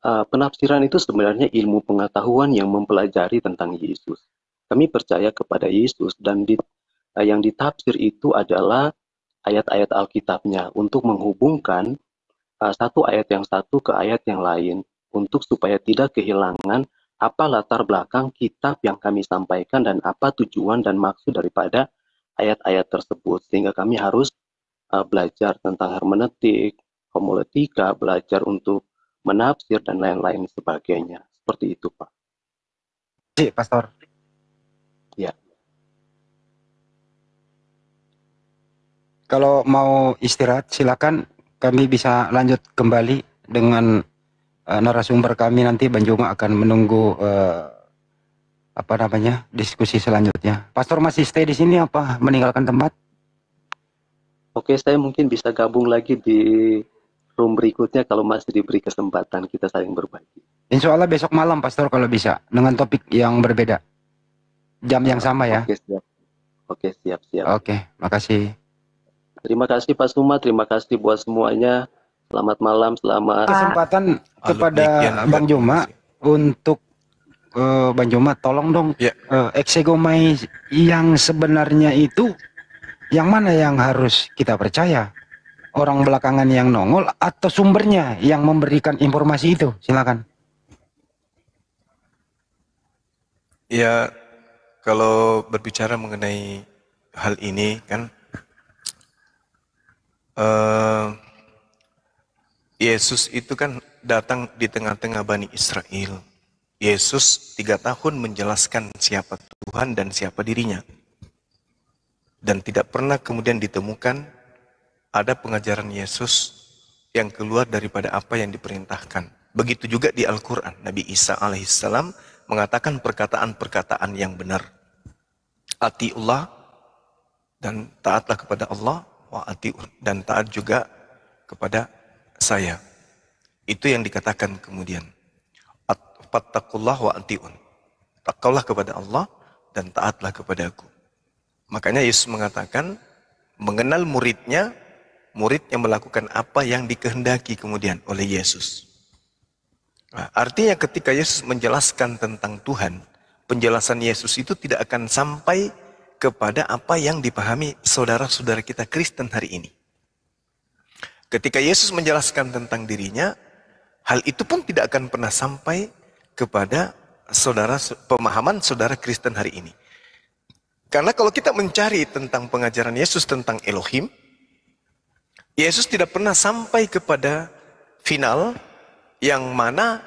penafsiran itu sebenarnya ilmu pengetahuan yang mempelajari tentang Yesus. Kami percaya kepada Yesus dan yang ditafsir itu adalah ayat-ayat Alkitabnya untuk menghubungkan satu ayat yang satu ke ayat yang lain, untuk supaya tidak kehilangan apa latar belakang kitab yang kami sampaikan dan apa tujuan dan maksud daripada ayat-ayat tersebut. Sehingga kami harus belajar tentang hermeneutik, homiletika, belajar untuk menafsir dan lain-lain sebagainya. Seperti itu, Pak. Si Pastor. Ya. Kalau mau istirahat silakan, kami bisa lanjut kembali dengan narasumber kami. Nanti Bang Juma akan menunggu diskusi selanjutnya. Pastor masih stay di sini apa meninggalkan tempat? Oke, saya mungkin bisa gabung lagi di room berikutnya kalau masih diberi kesempatan kita saling berbagi. Insya Allah besok malam Pastor kalau bisa, dengan topik yang berbeda, jam yang sama ya. Oke, siap. Oke, siap. Oke, makasih. Terima kasih Pak Suma, terima kasih buat semuanya. Selamat malam, selamat. Kesempatan kepada Bang Juma untuk Bang Juma, tolong dong eksegomai yang sebenarnya itu yang mana yang harus kita percaya? orang belakangan yang nongol atau sumbernya yang memberikan informasi itu? Silakan. Ya, kalau berbicara mengenai hal ini kan, Yesus itu kan datang di tengah-tengah Bani Israel. Yesus 3 tahun menjelaskan siapa Tuhan dan siapa dirinya. Dan tidak pernah kemudian ditemukan ada pengajaran Yesus yang keluar daripada apa yang diperintahkan. Begitu juga di Al-Quran. Nabi Isa alaihissalam mengatakan perkataan-perkataan yang benar. Atiullah, dan taatlah kepada Allah, wa atiun, dan taat juga kepada saya. Itu yang dikatakan kemudian. Fattakullah wa atiun. Takaulah kepada Allah dan taatlah kepada aku. Makanya Yesus mengatakan, mengenal muridnya, murid yang melakukan apa yang dikehendaki kemudian oleh Yesus. Nah, artinya ketika Yesus menjelaskan tentang Tuhan, penjelasan Yesus itu tidak akan sampai kepada apa yang dipahami saudara-saudara kita Kristen hari ini. Ketika Yesus menjelaskan tentang dirinya, hal itu pun tidak akan pernah sampai kepada pemahaman saudara Kristen hari ini. Karena kalau kita mencari tentang pengajaran Yesus tentang Elohim, Yesus tidak pernah sampai kepada final yang mana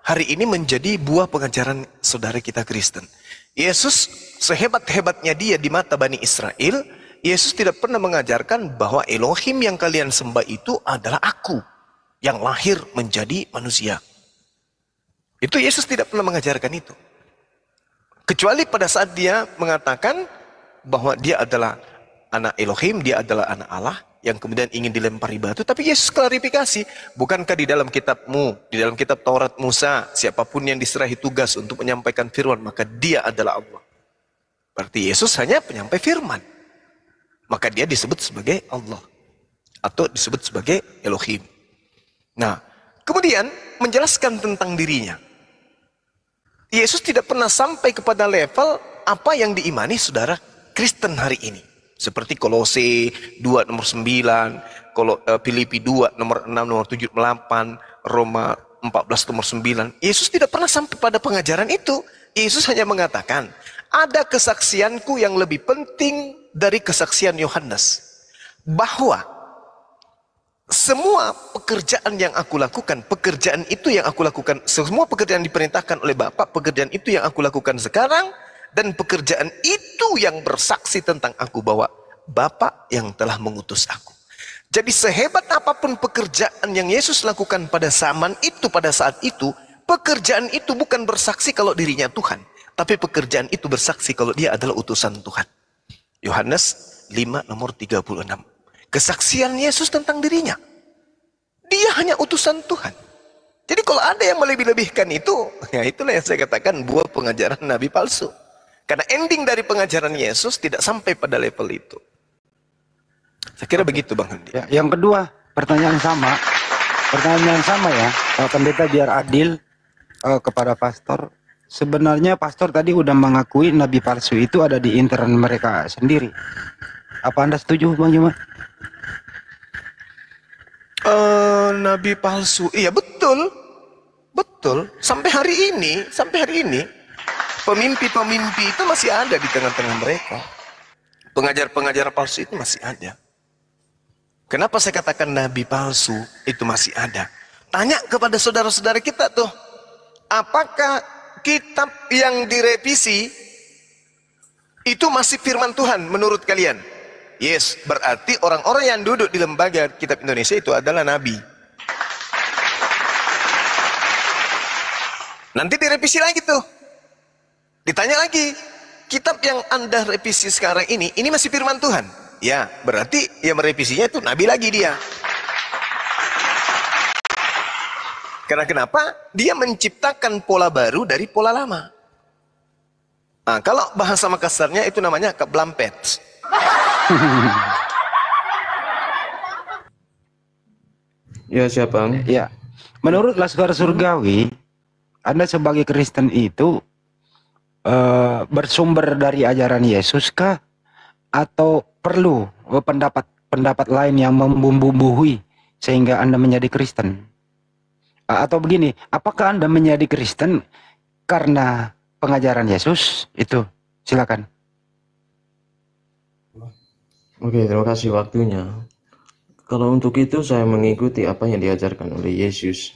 hari ini menjadi buah pengajaran saudara kita Kristen. Yesus sehebat-hebatnya dia di mata Bani Israel, Yesus tidak pernah mengajarkan bahwa Elohim yang kalian sembah itu adalah aku yang lahir menjadi manusia. Itu Yesus tidak pernah mengajarkan itu. Kecuali pada saat dia mengatakan bahwa dia adalah anak Elohim, dia adalah anak Allah, yang kemudian ingin dilempari batu. Tapi Yesus klarifikasi, bukankah di dalam kitabmu, di dalam kitab Taurat Musa, siapapun yang diserahi tugas untuk menyampaikan firman, maka dia adalah Allah. Berarti Yesus hanya penyampai firman. Maka dia disebut sebagai Allah. Atau disebut sebagai Elohim. Nah, kemudian menjelaskan tentang dirinya. Yesus tidak pernah sampai kepada level apa yang diimani saudara Kristen hari ini. Seperti Kolose 2 nomor 9, Filipi 2 nomor 6, nomor 7, 8, Roma 14 nomor 9. Yesus tidak pernah sampai pada pengajaran itu. Yesus hanya mengatakan, ada kesaksianku yang lebih penting dari kesaksian Yohanes. Bahwa semua pekerjaan yang aku lakukan, pekerjaan itu yang aku lakukan, semua pekerjaan diperintahkan oleh Bapa, pekerjaan itu yang aku lakukan sekarang, dan pekerjaan itu yang bersaksi tentang aku bahwa Bapa yang telah mengutus aku. Jadi sehebat apapun pekerjaan yang Yesus lakukan pada zaman itu, pada saat itu, pekerjaan itu bukan bersaksi kalau dirinya Tuhan, tapi pekerjaan itu bersaksi kalau dia adalah utusan Tuhan. Yohanes 5 nomor 36. Kesaksian Yesus tentang dirinya. Dia hanya utusan Tuhan. Jadi kalau ada yang melebih-lebihkan itu, ya itulah yang saya katakan buah pengajaran nabi palsu. Karena ending dari pengajaran Yesus tidak sampai pada level itu. Saya kira begitu Bang Handi. Ya, yang kedua, pertanyaan sama ya, pendeta biar adil kepada pastor. Sebenarnya pastor tadi udah mengakui nabi palsu itu ada di intern mereka sendiri. Apa Anda setuju Bang Juma? Nabi palsu, iya betul, sampai hari ini pemimpi itu masih ada di tengah-tengah mereka. Pengajar-pengajar palsu itu masih ada. Kenapa saya katakan nabi palsu itu masih ada? Tanya kepada saudara-saudara kita tuh, apakah kitab yang direvisi itu masih firman Tuhan menurut kalian? Yes, berarti orang-orang yang duduk di lembaga kitab Indonesia itu adalah nabi. Nanti direvisi lagi tuh. Ditanya lagi, kitab yang Anda revisi sekarang ini masih firman Tuhan? Ya, berarti yang merevisinya itu nabi lagi dia. Karena kenapa? Dia menciptakan pola baru dari pola lama. Nah, kalau bahasa Makassarnya itu namanya keblampet. Ya siapa? Ya, menurut Laskar Surgawi, Anda sebagai Kristen itu bersumber dari ajaran Yesus kah? Atau perlu pendapat pendapat lain yang membumbui sehingga Anda menjadi Kristen? Atau begini, apakah Anda menjadi Kristen karena pengajaran Yesus? Itu, silakan. Oke, terima kasih waktunya. Kalau untuk itu saya mengikuti apa yang diajarkan oleh Yesus.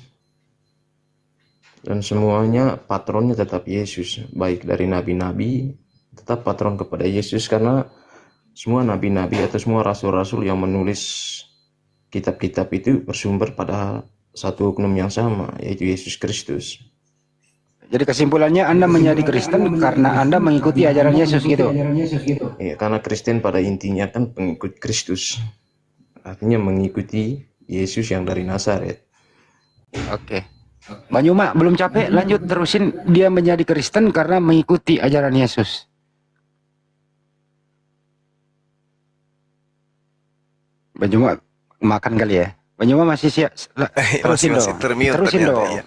Dan semuanya patronnya tetap Yesus. Baik dari nabi-nabi, tetap patron kepada Yesus. Karena semua nabi-nabi atau semua rasul-rasul yang menulis kitab-kitab itu bersumber pada satu oknum yang sama, yaitu Yesus Kristus. Jadi kesimpulannya Anda menjadi Kristen karena Anda mengikuti ajaran Yesus gitu? Ya, karena Kristen pada intinya kan pengikut Kristus. Artinya mengikuti Yesus yang dari Nazaret. Oke. Banyuma belum capek, lanjut terusin. Dia menjadi Kristen karena mengikuti ajaran Yesus. Banyuma makan kali ya? Banyuma masih siap? Terusin masih dong. termute Terusin ternyata, dong. ya.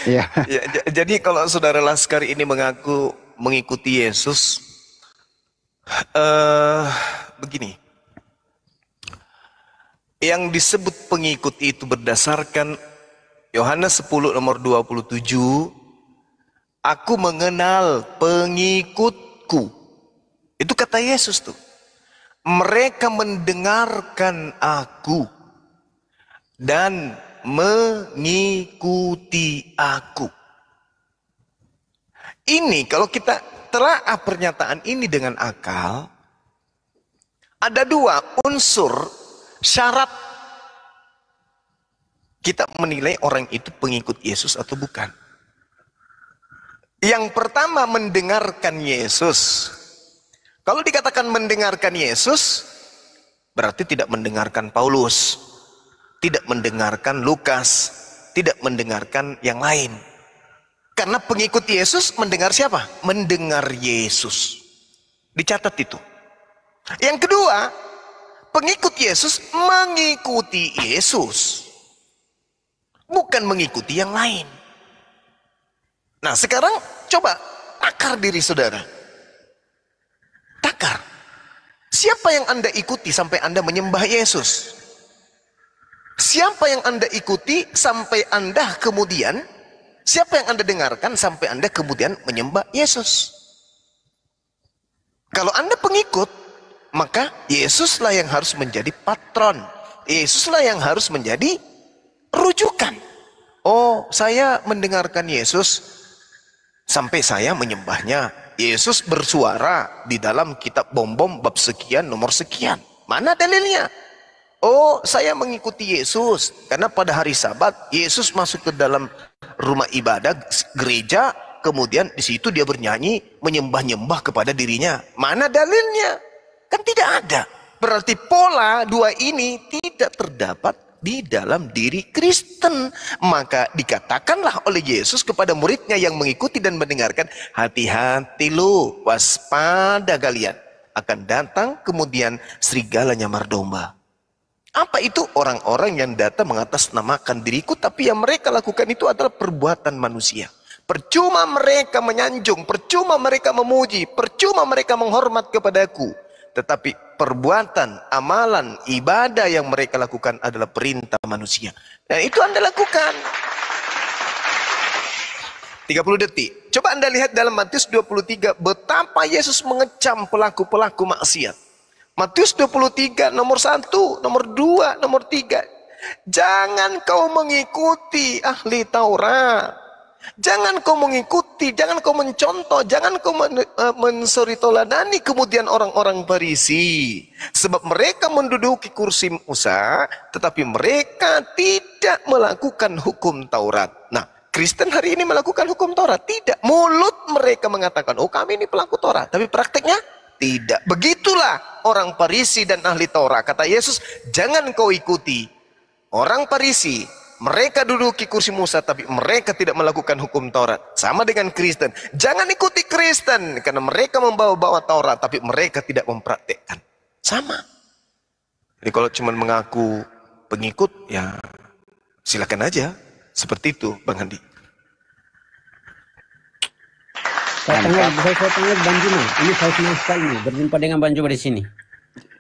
Ya. Ya, jadi kalau saudara Laskar ini mengaku mengikuti Yesus, begini, yang disebut pengikut itu berdasarkan Yohanes 10 nomor 27, aku mengenal pengikutku. Itu kata Yesus tuh. Mereka mendengarkan aku dan mengikuti aku. Ini kalau kita telaah pernyataan ini dengan akal, ada dua unsur syarat kita menilai orang itu pengikut Yesus atau bukan. Yang pertama, mendengarkan Yesus. Kalau dikatakan mendengarkan Yesus, berarti tidak mendengarkan Paulus, tidak mendengarkan Lukas, tidak mendengarkan yang lain. Karena pengikut Yesus mendengar siapa? Mendengar Yesus. Dicatat itu. Yang kedua, pengikut Yesus mengikuti Yesus, bukan mengikuti yang lain. Nah, sekarang coba takar diri saudara. Takar. Siapa yang Anda ikuti sampai Anda menyembah Yesus? Siapa yang Anda ikuti sampai Anda kemudian, siapa yang Anda dengarkan sampai Anda kemudian menyembah Yesus? Kalau Anda pengikut, maka Yesuslah yang harus menjadi patron. Yesuslah yang harus menjadi rujukan. Oh, saya mendengarkan Yesus sampai saya menyembahnya. Yesus bersuara di dalam kitab Bom-Bom bab sekian nomor sekian. Mana dalilnya? Oh, saya mengikuti Yesus karena pada hari Sabat Yesus masuk ke dalam rumah ibadah gereja, kemudian di situ dia bernyanyi menyembah-nyembah kepada dirinya. Mana dalilnya? Kan tidak ada. Berarti pola dua ini tidak terdapat di dalam diri Kristen. Maka dikatakanlah oleh Yesus kepada muridnya yang mengikuti dan mendengarkan, hati-hati lu, waspada kalian, akan datang kemudian serigala nyamar domba. Apa itu? Orang-orang yang datang mengatasnamakan diriku, tapi yang mereka lakukan itu adalah perbuatan manusia. Percuma mereka menyanjung, percuma mereka memuji, percuma mereka menghormat kepadaku, tetapi perbuatan, amalan, ibadah yang mereka lakukan adalah perintah manusia. Dan itu Anda lakukan. 30 detik. Coba Anda lihat dalam Matius 23 betapa Yesus mengecam pelaku-pelaku maksiat. Matius 23 nomor 1, nomor 2, nomor 3. Jangan kau mengikuti ahli Taurat. Jangan kau mengikuti, jangan kau mencontoh, jangan kau mensuri toladani kemudian orang-orang Farisi. Sebab mereka menduduki kursi Musa, tetapi mereka tidak melakukan hukum Taurat. Nah, Kristen hari ini melakukan hukum Taurat? Tidak. Mulut mereka mengatakan, oh kami ini pelaku Taurat. Tapi prakteknya tidak. Begitulah orang Farisi dan ahli Taurat. Kata Yesus, jangan kau ikuti orang Farisi. Mereka duduki kursi Musa, tapi mereka tidak melakukan hukum Taurat. Sama dengan Kristen. Jangan ikuti Kristen, karena mereka membawa-bawa Taurat, tapi mereka tidak mempraktekkan. Sama. Jadi kalau cuma mengaku pengikut, ya silakan aja. Seperti itu, Bang Handi. Saya tanya Bang Juma. Ini saya senang sekali nih berjumpa dengan Bang Juma di sini.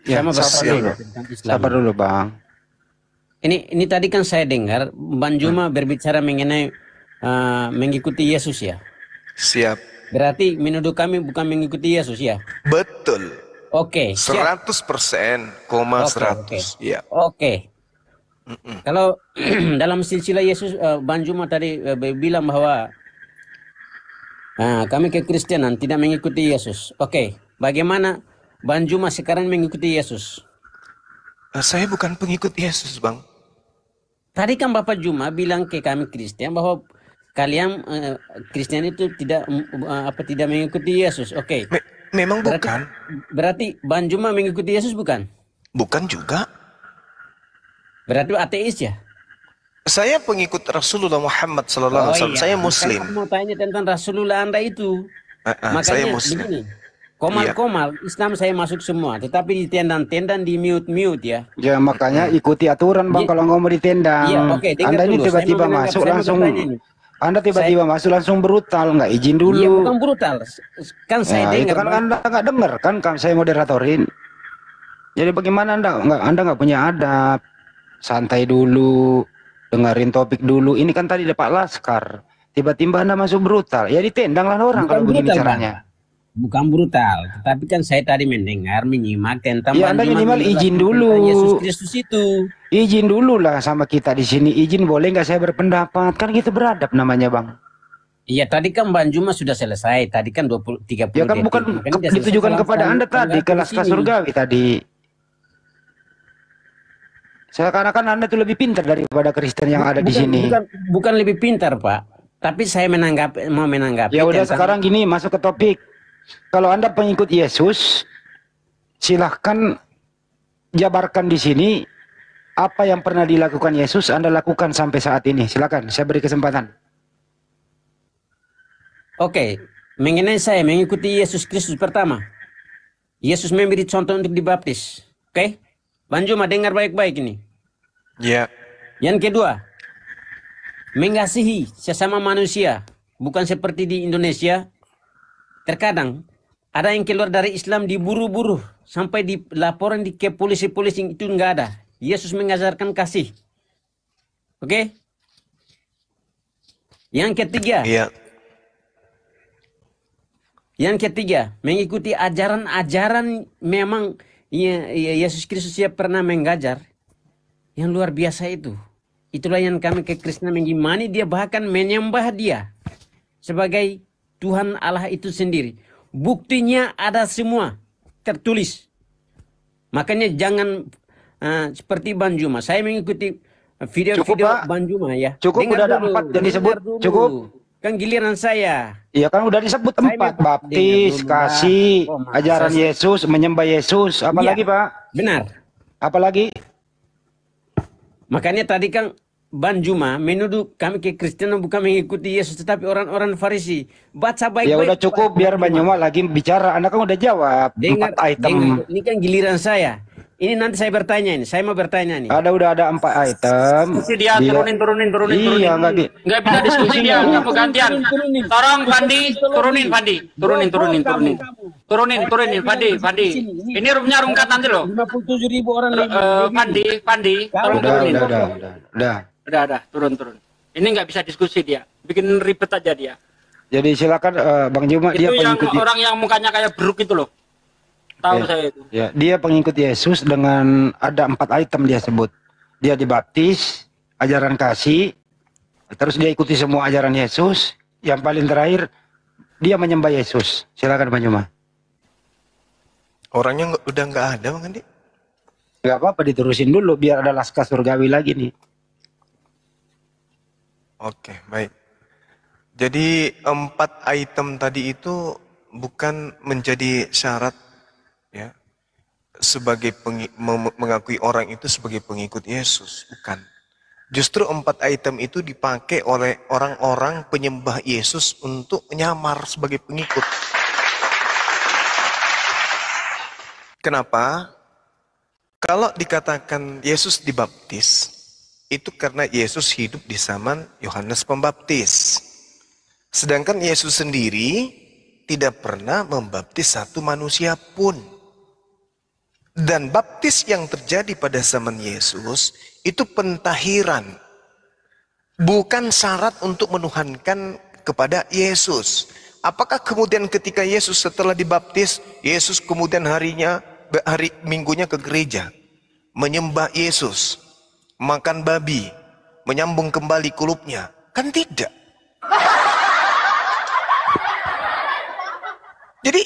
Ya, Saya mau sabar bertanya dulu. tentang Islam. sabar dulu Bang. Ini tadi kan saya dengar Bang Juma berbicara mengenai mengikuti Yesus ya. Siap. Berarti menuduh kami bukan mengikuti Yesus ya. Betul. Oke, siap. 100%, Oke. 100. Ya. Oke. Kalau dalam silsilah Yesus, Bang Juma tadi bilang bahwa kami kekristenan tidak mengikuti Yesus. Oke, bagaimana Bang Juma sekarang mengikuti Yesus? Saya bukan pengikut Yesus, Bang. Tadi kan Bapak Juma bilang ke kami Kristen bahwa kalian Kristen itu tidak tidak mengikuti Yesus. Oke. Memang bukan. Berarti Bang Juma mengikuti Yesus bukan? Bukan juga. Berarti ateis ya? Saya pengikut Rasulullah Muhammad sallallahu alaihi wasallam. Saya muslim. Saya mau tanya tentang Rasulullah Anda itu. Makanya saya muslim. begini. Komal-komal Islam saya masuk semua, tetapi di tendang-tendang di mute ya. Ya makanya ikuti aturan Bang kalau ngomong di tendang. Iya, oke, dengar Anda ini dulu. tiba-tiba masuk langsung. Anda tiba-tiba masuk langsung brutal, nggak izin dulu. Iya, bukan brutal. Kan saya Nah, itu dengar. kan Anda nggak dengar kan saya moderatorin. Jadi bagaimana Anda nggak punya adab? Santai dulu, dengerin topik dulu. Ini kan tadi ada Pak Laskar. Tiba-tiba Anda masuk brutal. Ya ditendang lah orang kalau begini caranya. Bukan brutal, tetapi kan saya tadi mendengar, menyimak tentang Ya Anda minimal izin dulu. Yesus Kristus itu. Izin dulu lah sama kita di sini. Izin boleh nggak saya berpendapat? Kan gitu beradab namanya Bang. Iya tadi kan Bang Juma sudah selesai. Tadi kan 30 Ya kan bukan ditujukan kepada Anda tadi ke Laskar Surgawi tadi. Seakan-akan Anda itu lebih pintar daripada Kristen yang ada di sini. Bukan lebih pintar Pak. Tapi saya mau menanggapi. Ya udah sekarang gini masuk ke topik. Kalau Anda pengikut Yesus, silahkan jabarkan di sini apa yang pernah dilakukan Yesus Anda lakukan sampai saat ini. Silakan, saya beri kesempatan. Oke, mengenai saya mengikuti Yesus Kristus pertama. Yesus memberi contoh untuk dibaptis. Oke? Bang Juma dengar baik-baik ini. Ya. Yang kedua, mengasihi sesama manusia. Bukan seperti di Indonesia. Terkadang ada yang keluar dari Islam diburu-buru sampai dilaporan ke polisi-polisi itu enggak ada. Yesus mengajarkan kasih. Oke? Yang ketiga. Iya. Yang ketiga, mengikuti ajaran-ajaran memang Yesus Kristus ya pernah mengajar yang luar biasa itu. Itulah yang kami kekristenan mengimani dia, bahkan menyembah dia sebagai Tuhan Allah itu sendiri. Buktinya ada semua tertulis. Makanya jangan seperti Bang Juma. Saya mengikuti video-video Bang Juma ya. Cukup Dengar udah ada dulu, 4 yang disebut. dulu. Cukup. Kan giliran saya. Iya kan udah disebut 4. Baptis, kasih, ajaran Yesus, menyembah Yesus. Apalagi Pak? Benar. Apalagi? Makanya tadi kan Bang Juma menuduh kami kekristenan bukan mengikuti Yesus tetapi orang-orang Farisi. Baca baik-baik. Ya udah cukup biar Bang Juma lagi bicara. Anda kan udah jawab. Dengar, 4 item. dengar. Ini kan giliran saya. Ini nanti saya bertanya ini. Saya mau bertanya nih. Udah ada 4 item. Diskusi dia turunin. Iya Nggak bisa diskusi dia, kamu gantian. Tolong Fandi, turunin Fandi. Turunin Fandi. Ini roomnya room cut nanti loh. 57.000 orang Fandi, tolong turunin. Udah. Turun. Ini nggak bisa diskusi dia, bikin ribet aja dia. Jadi silakan Bang Juma, Itu dia yang pengikut orang yang mukanya kayak beruk itu loh. Tahu ya, saya itu. Ya, dia pengikut Yesus dengan ada 4 item dia sebut. Dia dibaptis, ajaran kasih, terus dia ikuti semua ajaran Yesus. Yang paling terakhir dia menyembah Yesus. Silakan Bang Juma. Orangnya udah nggak ada Bang Andi. Gak apa-apa diterusin dulu biar ada Laskar Surgawi lagi nih. Oke, baik. Jadi 4 item tadi itu bukan menjadi syarat ya sebagai mengakui orang itu sebagai pengikut Yesus, bukan. Justru 4 item itu dipakai oleh orang-orang penyembah Yesus untuk nyamar sebagai pengikut. Kenapa? Kalau dikatakan Yesus dibaptis, itu karena Yesus hidup di zaman Yohanes Pembaptis. Sedangkan Yesus sendiri tidak pernah membaptis satu manusia pun. Dan baptis yang terjadi pada zaman Yesus itu pentahiran, bukan syarat untuk menuhankan kepada Yesus. Apakah kemudian ketika Yesus setelah dibaptis, Yesus kemudian hari minggunya ke gereja, menyembah Yesus, makan babi, menyambung kembali kulupnya? Kan tidak. Jadi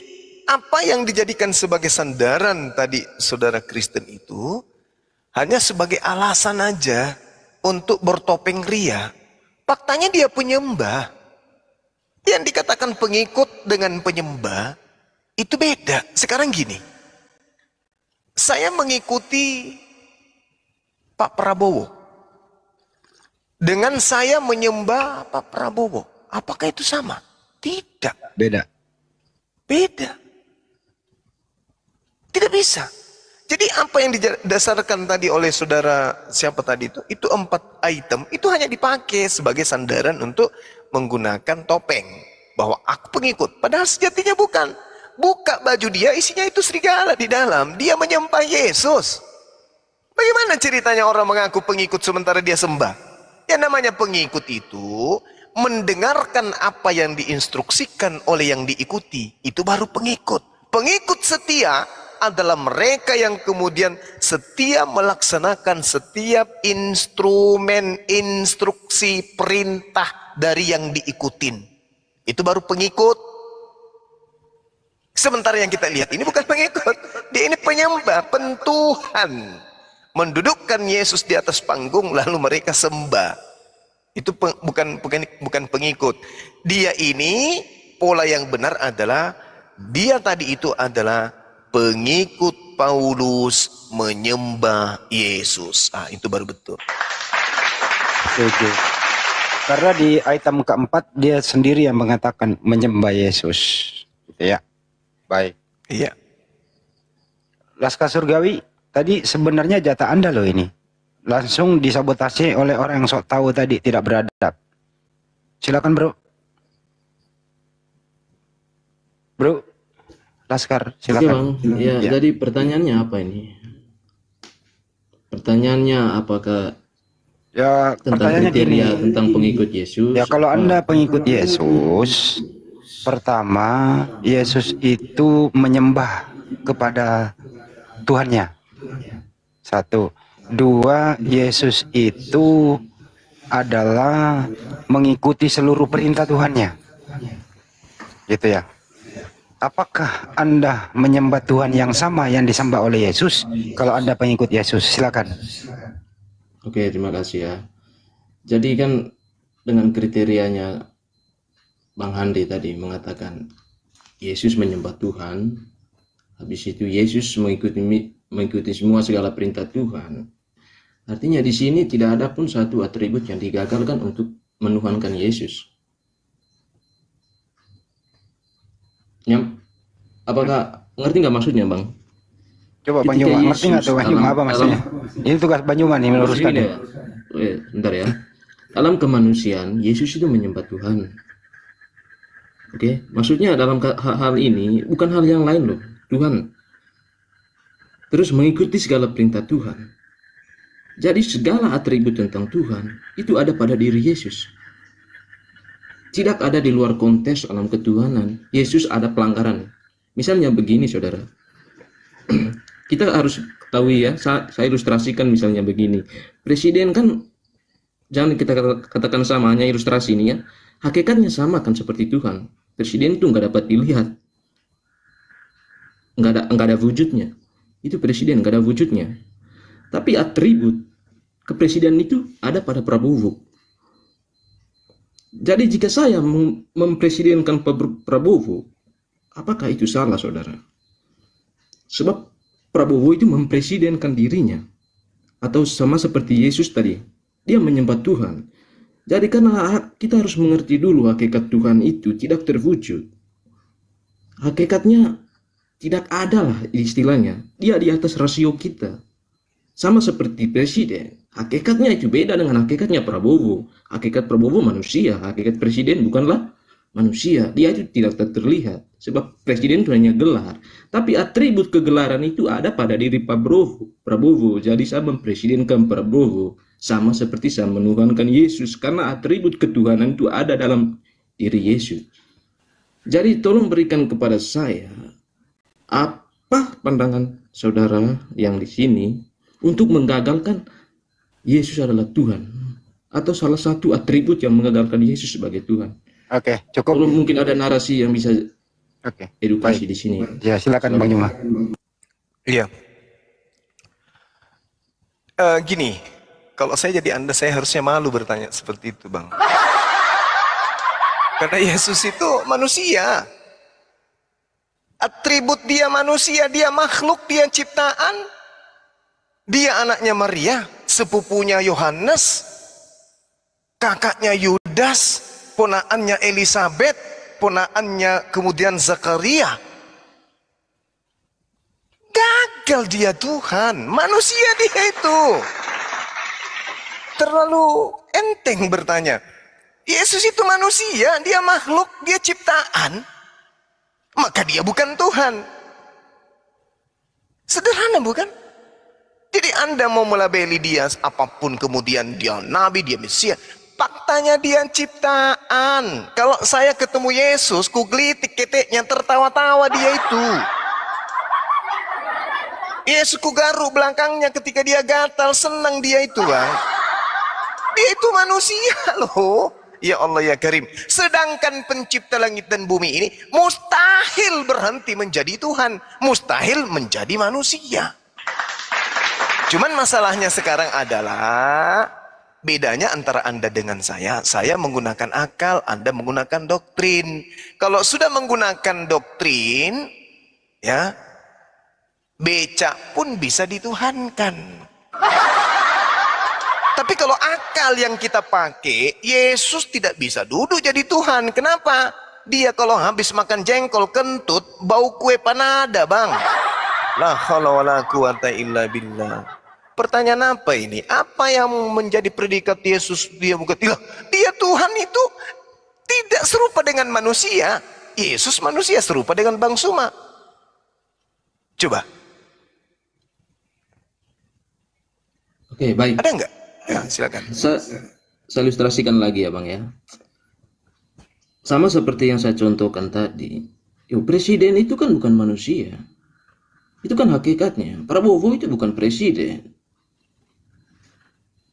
apa yang dijadikan sebagai sandaran tadi saudara Kristen itu hanya sebagai alasan aja untuk bertopeng ria. Faktanya dia penyembah. Yang dikatakan pengikut dengan penyembah itu beda. Sekarang gini, saya mengikuti Pak Prabowo dengan saya menyembah Pak Prabowo. Apakah itu sama? Tidak. Beda. Beda. Tidak bisa. Jadi apa yang didasarkan tadi oleh saudara siapa tadi itu 4 item, itu hanya dipakai sebagai sandaran untuk menggunakan topeng. Bahwa aku pengikut. Padahal sejatinya bukan. Buka baju dia, isinya itu serigala di dalam. Dia menyembah Yesus. Bagaimana ceritanya orang mengaku pengikut sementara dia sembah? Yang namanya pengikut itu mendengarkan apa yang diinstruksikan oleh yang diikuti. Itu baru pengikut. Pengikut setia adalah mereka yang kemudian setia melaksanakan setiap instrumen, instruksi, perintah dari yang diikutin. Itu baru pengikut. Sementara yang kita lihat ini bukan pengikut. Dia ini penyembah, pentuhan. Mendudukkan Yesus di atas panggung lalu mereka sembah. Itu bukan pengikut. Dia ini pola yang benar adalah dia tadi itu adalah pengikut Paulus menyembah Yesus. Itu baru betul. Oke. Karena di item keempat dia sendiri yang mengatakan menyembah Yesus. Gitu ya. Baik. Iya. Laskar Surgawi, tadi sebenarnya jatah Anda loh ini. Langsung disabotase oleh orang yang sok tahu tadi, tidak beradab. Silakan bro. Bro, Laskar, silakan. Oke, Bang. Ya, jadi pertanyaannya apa ini? Pertanyaannya apakah ya tentang pertanyaannya kriteria gini. tentang pengikut Yesus? Ya kalau Anda pengikut Yesus, pertama Yesus itu menyembah kepada Tuhannya. 1. 2, Yesus itu adalah mengikuti seluruh perintah Tuhannya. Gitu ya. Apakah Anda menyembah Tuhan yang sama yang disembah oleh Yesus? Kalau Anda pengikut Yesus, silakan. Oke, terima kasih ya. Jadi kan dengan kriterianya Bang Handi tadi mengatakan Yesus menyembah Tuhan, habis itu Yesus mengikuti semua segala perintah Tuhan. Artinya di sini tidak ada pun satu atribut yang digagalkan untuk menuhankan Yesus. Apakah ngerti nggak maksudnya, Bang? Coba Bang Juma, ngerti nggak tuh Bang Juma apa maksudnya? Ini tugas Bang Juma nih meluruskan. Ya. Bentar ya. Dalam kemanusiaan, Yesus itu menyembah Tuhan. Oke, maksudnya dalam hal ini bukan hal yang lain loh, Tuhan. Terus mengikuti segala perintah Tuhan. Jadi segala atribut tentang Tuhan itu ada pada diri Yesus. Tidak ada di luar konteks alam ketuhanan. Yesus ada pelanggaran. Misalnya begini saudara. Kita harus ketahui ya, saya ilustrasikan misalnya begini. Presiden kan, jangan kita katakan sama, hanya ilustrasi ini ya. Hakikatnya sama kan seperti Tuhan. Presiden itu nggak dapat dilihat. Nggak ada wujudnya. Itu presiden, nggak ada wujudnya. Tapi atribut kepresidenan itu ada pada Prabowo. Jadi jika saya mempresidenkan Prabowo, apakah itu salah saudara? Sebab Prabowo itu mempresidenkan dirinya. Atau sama seperti Yesus tadi, dia menyembah Tuhan. Jadi karena kita harus mengerti dulu hakikat Tuhan itu tidak terwujud. Hakikatnya tidak ada lah istilahnya. Dia di atas rasio kita. Sama seperti presiden. Hakikatnya itu beda dengan hakikatnya Prabowo. Hakikat Prabowo manusia. Hakikat presiden bukanlah manusia. Dia itu tidak terlihat, sebab presiden itu hanya gelar. Tapi atribut kegelaran itu ada pada diri Prabowo. Jadi saya mempresidenkan Prabowo, sama seperti saya menuhankan Yesus, karena atribut ketuhanan itu ada dalam diri Yesus. Jadi tolong berikan kepada saya apa pandangan saudara yang di sini untuk menggagalkan Yesus adalah Tuhan, atau salah satu atribut yang menggagalkan Yesus sebagai Tuhan. Oke, cukup. Kalau mungkin ada narasi yang bisa edukasi baik di sini. Ya, silakan Bang Juma. Iya. Gini, kalau saya jadi Anda, saya harusnya malu bertanya seperti itu, Bang. Karena Yesus itu manusia. Atribut dia manusia, dia makhluk, dia ciptaan. Dia anaknya Maria, sepupunya Yohanes, kakaknya Yudas, ponaannya Elizabeth, ponaannya kemudian Zakaria. Gagal dia Tuhan, manusia dia itu. Terlalu enteng bertanya. Yesus itu manusia, dia makhluk, dia ciptaan. Maka dia bukan Tuhan. Sederhana bukan? Jadi Anda mau melabeli dia apapun, kemudian dia nabi, dia Mesias. Faktanya dia ciptaan. Kalau saya ketemu Yesus, ku gelitik keteknya, tertawa-tawa dia itu. Yesus ku garuk belakangnya ketika dia gatal, senang dia itu, Bang. Dia itu manusia loh. Ya Allah ya Karim. Sedangkan pencipta langit dan bumi ini mustahil berhenti menjadi Tuhan, mustahil menjadi manusia. Cuman masalahnya sekarang adalah bedanya antara Anda dengan saya menggunakan akal, Anda menggunakan doktrin. Kalau sudah menggunakan doktrin, ya, becak pun bisa dituhankan. Tapi kalau akal yang kita pakai, Yesus tidak bisa duduk jadi Tuhan. Kenapa? Dia kalau habis makan jengkol kentut, bau kue panada, Bang. La haula wala quwata illa billah. Pertanyaan apa ini? Apa yang menjadi predikat Yesus? Dia bukan dia Tuhan itu tidak serupa dengan manusia. Yesus manusia serupa dengan Bang Suma. Coba. Oke, baik. Ada enggak? Ya, silakan. Saya ilustrasikan lagi ya, Bang ya. Sama seperti yang saya contohkan tadi. Presiden itu kan bukan manusia. Itu kan hakikatnya. Prabowo itu bukan presiden.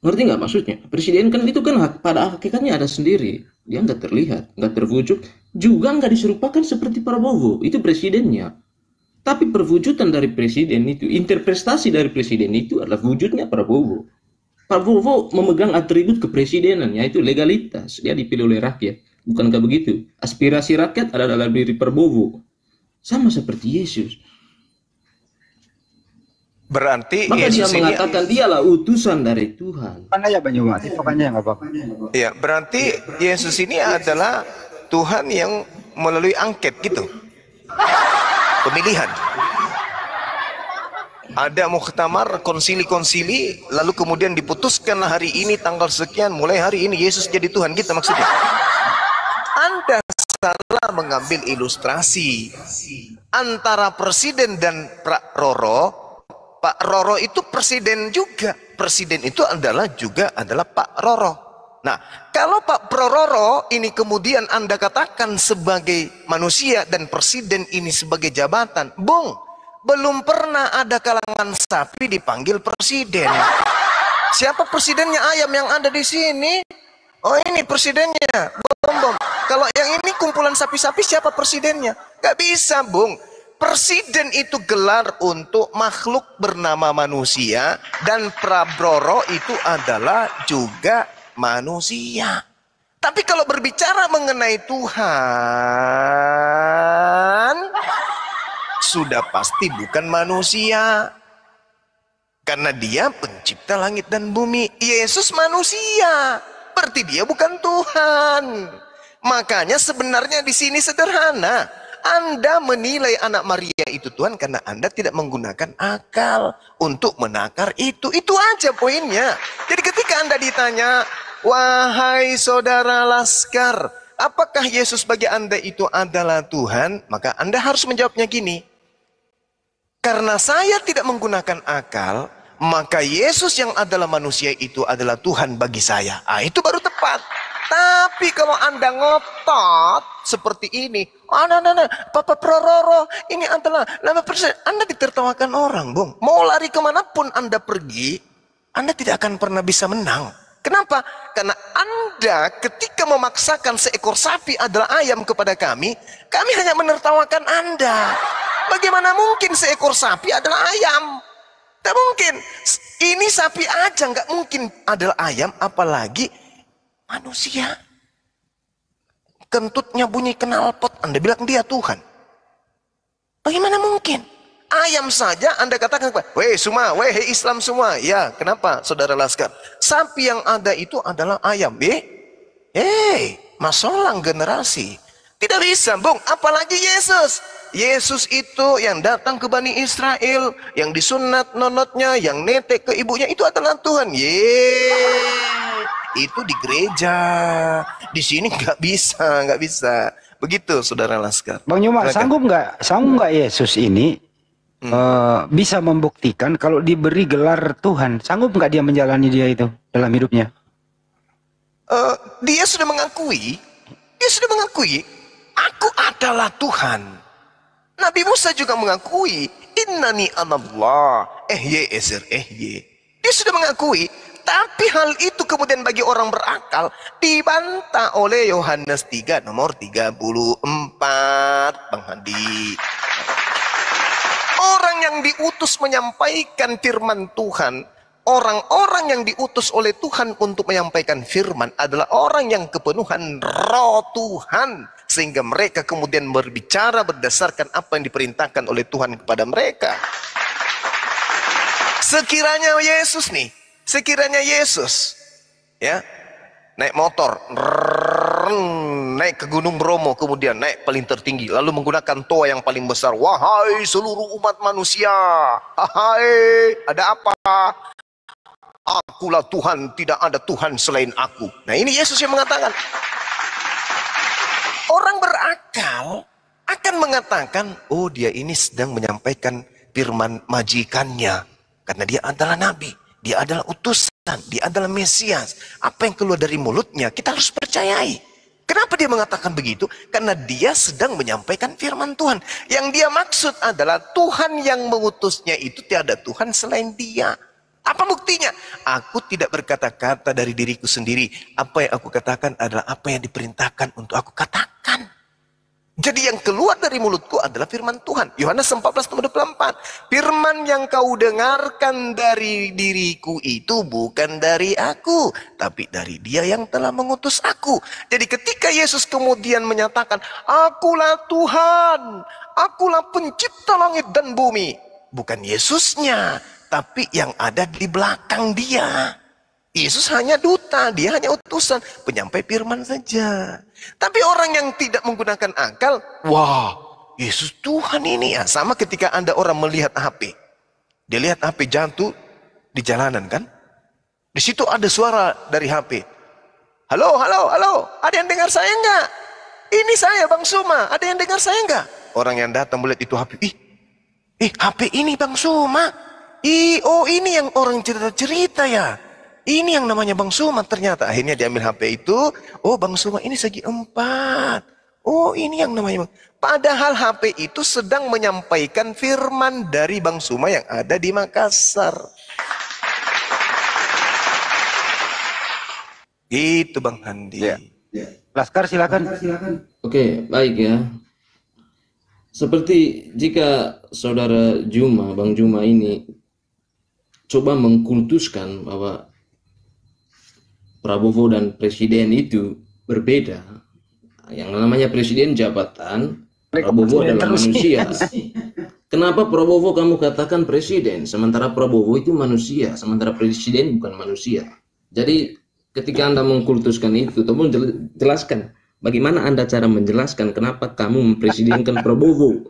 Ngerti nggak maksudnya? Presiden kan itu kan pada hakikatnya ada sendiri. Dia nggak terlihat, nggak terwujud. Juga nggak diserupakan seperti Prabowo. Itu presidennya. Tapi perwujudan dari presiden itu, interpretasi dari presiden itu adalah wujudnya Prabowo. Prabowo memegang atribut kepresidenan, yaitu legalitas. Dia dipilih oleh rakyat. Bukankah begitu? Aspirasi rakyat ada dalam diri Prabowo. Sama seperti Yesus. Berarti maka Yesus dia mengatakan dialah utusan dari Tuhan. Mana ya Bang Juma? Pokoknya nggak apa-apa. Ya, berarti Yesus ini adalah Tuhan yang melalui angket gitu. Pemilihan. Ada muktamar, konsili-konsili, lalu kemudian diputuskanlah hari ini tanggal sekian, mulai hari ini Yesus jadi Tuhan kita maksudnya. Anda salah mengambil ilustrasi antara presiden dan Pak Roro. Pak Roro itu presiden juga. Presiden itu adalah Pak Roro. Nah, kalau Pak Roro ini kemudian Anda katakan sebagai manusia dan presiden ini sebagai jabatan, Bung, belum pernah ada kalangan sapi dipanggil presiden. Siapa presidennya ayam yang ada di sini? Oh, ini presidennya. Bom. Kalau yang ini kumpulan sapi-sapi, siapa presidennya? Gak bisa, Bung. Presiden itu gelar untuk makhluk bernama manusia, dan Prabowo itu adalah juga manusia. Tapi kalau berbicara mengenai Tuhan, sudah pasti bukan manusia. Karena dia pencipta langit dan bumi. Yesus manusia. Berarti dia bukan Tuhan. Makanya sebenarnya di sini sederhana. Anda menilai anak Maria itu Tuhan karena Anda tidak menggunakan akal untuk menakar itu. Itu aja poinnya. Jadi ketika Anda ditanya, wahai saudara Laskar, apakah Yesus bagi Anda itu adalah Tuhan? Maka Anda harus menjawabnya gini. Karena saya tidak menggunakan akal, maka Yesus yang adalah manusia itu adalah Tuhan bagi saya. Itu baru tepat. Tapi kalau Anda ngotot seperti ini, Papa Prororo, ini adalah 5%. Anda ditertawakan orang, Bung. Mau lari kemanapun Anda pergi, Anda tidak akan pernah bisa menang. Kenapa? Karena Anda ketika memaksakan seekor sapi adalah ayam kepada kami hanya menertawakan Anda. Bagaimana mungkin seekor sapi adalah ayam? Tidak mungkin. Ini sapi aja nggak mungkin adalah ayam, apalagi manusia. Kentutnya bunyi knalpot, Anda bilang dia Tuhan. Bagaimana mungkin? Ayam saja Anda katakan, weh semua, weh Islam semua. Ya, kenapa saudara Laskar? Sapi yang ada itu adalah ayam. Masolang generasi. Tidak bisa, Bung. Apalagi Yesus. Yesus itu yang datang ke Bani Israel, yang disunat nonotnya, yang netek ke ibunya, itu adalah Tuhan. Itu di gereja. Di sini nggak bisa. Begitu, saudara Laskar. Bang Yuma, sanggup nggak Yesus ini bisa membuktikan kalau diberi gelar Tuhan, sanggup nggak dia menjalani dia itu dalam hidupnya? Dia sudah mengakui, aku adalah Tuhan. Nabi Musa juga mengakui, innani anallah, ezer. Dia sudah mengakui, tapi hal itu kemudian bagi orang berakal dibantah oleh Yohanes 3 nomor 34, Bang Hadi. Orang yang diutus menyampaikan firman Tuhan, orang-orang yang diutus oleh Tuhan untuk menyampaikan firman adalah orang yang kepenuhan roh Tuhan. Sehingga mereka kemudian berbicara berdasarkan apa yang diperintahkan oleh Tuhan kepada mereka. Sekiranya Yesus ya, naik motor, naik ke Gunung Bromo, kemudian naik paling tertinggi, lalu menggunakan toa yang paling besar. Wahai seluruh umat manusia, ada apa? Akulah Tuhan, tidak ada Tuhan selain aku. Nah, ini Yesus yang mengatakan. Orang berakal akan mengatakan, oh dia ini sedang menyampaikan firman majikannya. Karena dia adalah nabi, dia adalah utusan, dia adalah Mesias. Apa yang keluar dari mulutnya kita harus percayai. Kenapa dia mengatakan begitu? Karena dia sedang menyampaikan firman Tuhan. Yang dia maksud adalah Tuhan yang mengutusnya itu tiada Tuhan selain dia. Apa buktinya? Aku tidak berkata-kata dari diriku sendiri. Apa yang aku katakan adalah apa yang diperintahkan untuk aku katakan. Jadi yang keluar dari mulutku adalah firman Tuhan. Yohanes 14:24. Firman yang kau dengarkan dari diriku itu bukan dari aku, tapi dari Dia yang telah mengutus aku. Jadi ketika Yesus kemudian menyatakan, akulah Tuhan, akulah pencipta langit dan bumi. Bukan Yesusnya, tapi yang ada di belakang dia. Yesus hanya duta, dia hanya utusan, penyampai firman saja. Tapi orang yang tidak menggunakan akal, wah, Yesus Tuhan ini. Ya, sama ketika Anda orang melihat HP. Dia lihat HP jatuh di jalanan kan? Di situ ada suara dari HP. Halo, ada yang dengar saya enggak? Ini saya Bang Suma, ada yang dengar saya enggak? Orang yang datang melihat itu HP, HP ini Bang Suma. Oh ini yang orang cerita-cerita ya. Ini yang namanya Bang Suma ternyata. Akhirnya diambil HP itu. Oh Bang Suma ini segi 4. Oh ini yang namanya Bang. Padahal HP itu sedang menyampaikan firman dari Bang Suma yang ada di Makassar. Gitu Bang Handi. Ya. Laskar silakan. Oke, baik ya. Seperti jika saudara Juma, Bang Juma ini coba mengkultuskan bahwa Prabowo dan presiden itu berbeda. Yang namanya presiden jabatan, Prabowo adalah manusia. Kenapa Prabowo kamu katakan presiden, sementara Prabowo itu manusia, sementara presiden bukan manusia? Jadi ketika Anda mengkultuskan itu, tolong jelaskan bagaimana Anda cara menjelaskan kenapa kamu mempresidenkan Prabowo,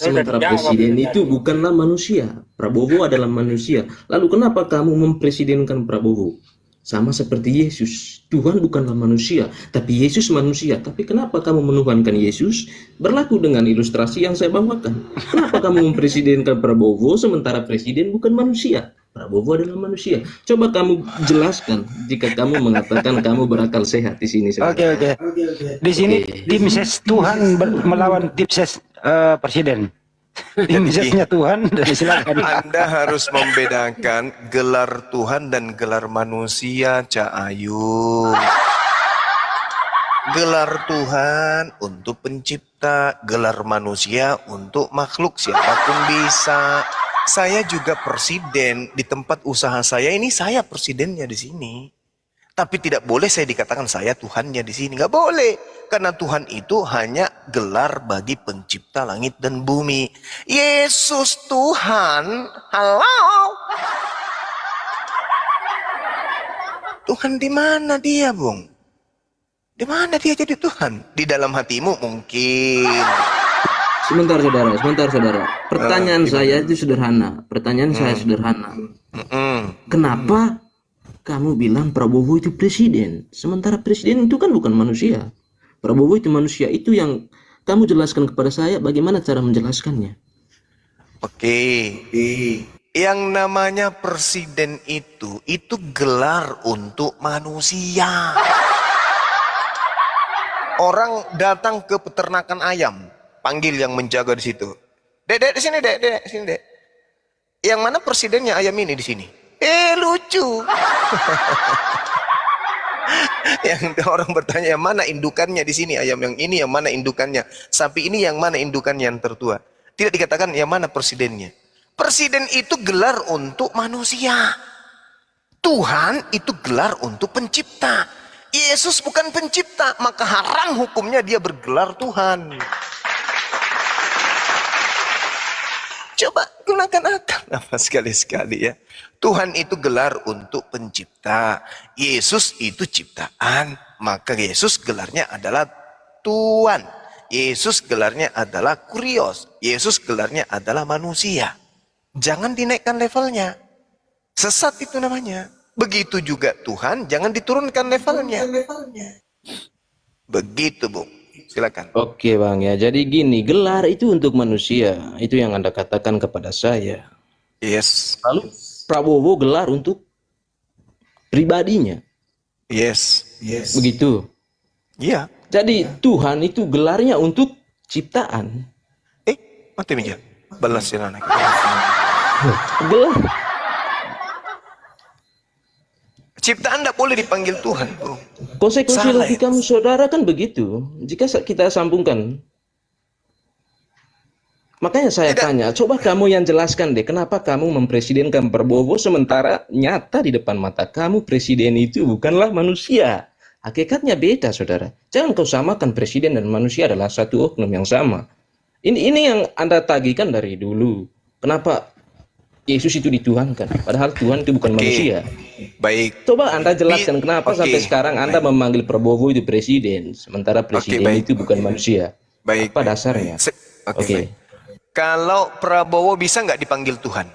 sementara presiden itu bukanlah manusia. Prabowo adalah manusia. Lalu kenapa kamu mempresidenkan Prabowo? sama seperti Yesus. Tuhan bukanlah manusia, tapi Yesus manusia. Tapi kenapa kamu menuhankan Yesus? Berlaku dengan ilustrasi yang saya bawakan. Kenapa kamu mempresidenkan Prabowo sementara presiden bukan manusia? Prabowo adalah manusia. Coba kamu jelaskan jika kamu mengatakan kamu berakal sehat di sini. Oke. Di sini tim ses Tuhan melawan tim ses presiden. Tim sesnya Tuhan, dan silakan. Anda harus membedakan gelar Tuhan dan gelar manusia, Cak Ayu. Gelar Tuhan untuk pencipta, gelar manusia untuk makhluk siapapun bisa. Saya juga presiden di tempat usaha saya ini, saya presidennya di sini. Tapi tidak boleh saya dikatakan saya Tuhannya di sini, nggak boleh. Karena Tuhan itu hanya gelar bagi pencipta langit dan bumi. Yesus Tuhan, halo. Tuhan di mana dia, Bung? Di mana dia jadi Tuhan? Di dalam hatimu mungkin. Sebentar saudara. Pertanyaan saya itu sederhana. Kenapa kamu bilang Prabowo itu presiden? Sementara presiden itu kan bukan manusia. Prabowo itu manusia. Itu yang kamu jelaskan kepada saya. Bagaimana cara menjelaskannya? Oke. Yang namanya presiden itu gelar untuk manusia. Orang datang ke peternakan ayam, panggil yang menjaga di situ. Dek, di sini, Dek, sini, Dek. Yang mana presidennya ayam ini di sini? Lucu. Yang orang bertanya yang mana indukannya di sini, ayam yang ini yang mana indukannya, sapi ini yang mana indukannya yang tertua. Tidak dikatakan yang mana presidennya. Presiden itu gelar untuk manusia. Tuhan itu gelar untuk pencipta. Yesus bukan pencipta, maka haram hukumnya dia bergelar Tuhan. Coba gunakan akal nafas sekali-sekali ya. Tuhan itu gelar untuk pencipta. Yesus itu ciptaan. Maka Yesus gelarnya adalah Tuhan. Yesus gelarnya adalah Kurios. Yesus gelarnya adalah manusia. Jangan dinaikkan levelnya. Sesat itu namanya. Begitu juga Tuhan, jangan diturunkan levelnya. Begitu, Bung. Silakan. Oke Bang ya, jadi gini, gelar itu untuk manusia, itu yang Anda katakan kepada saya. Yes. Lalu Prabowo gelar untuk pribadinya. Yes. Begitu. Iya. Jadi Tuhan itu gelarnya untuk ciptaan. Mati meja. Balas ya anak. Gelar. Ciptaan tidak boleh dipanggil Tuhan, Bro. Konsekuensi logikamu saudara kan begitu. Jika kita sambungkan. Makanya saya tanya, coba kamu yang jelaskan deh, kenapa kamu mempresidenkan Prabowo sementara nyata di depan mata kamu presiden itu bukanlah manusia. Hakikatnya beda, saudara. Jangan kau samakan presiden dan manusia adalah satu oknum yang sama. Ini yang Anda tagihkan dari dulu. Kenapa Yesus itu dituhankan, padahal Tuhan itu bukan manusia. Baik. Coba Anda jelaskan kenapa sampai sekarang Anda memanggil Prabowo itu presiden, sementara presiden itu bukan manusia. Baik. Apa dasarnya? Oke. Kalau Prabowo bisa nggak dipanggil Tuhan?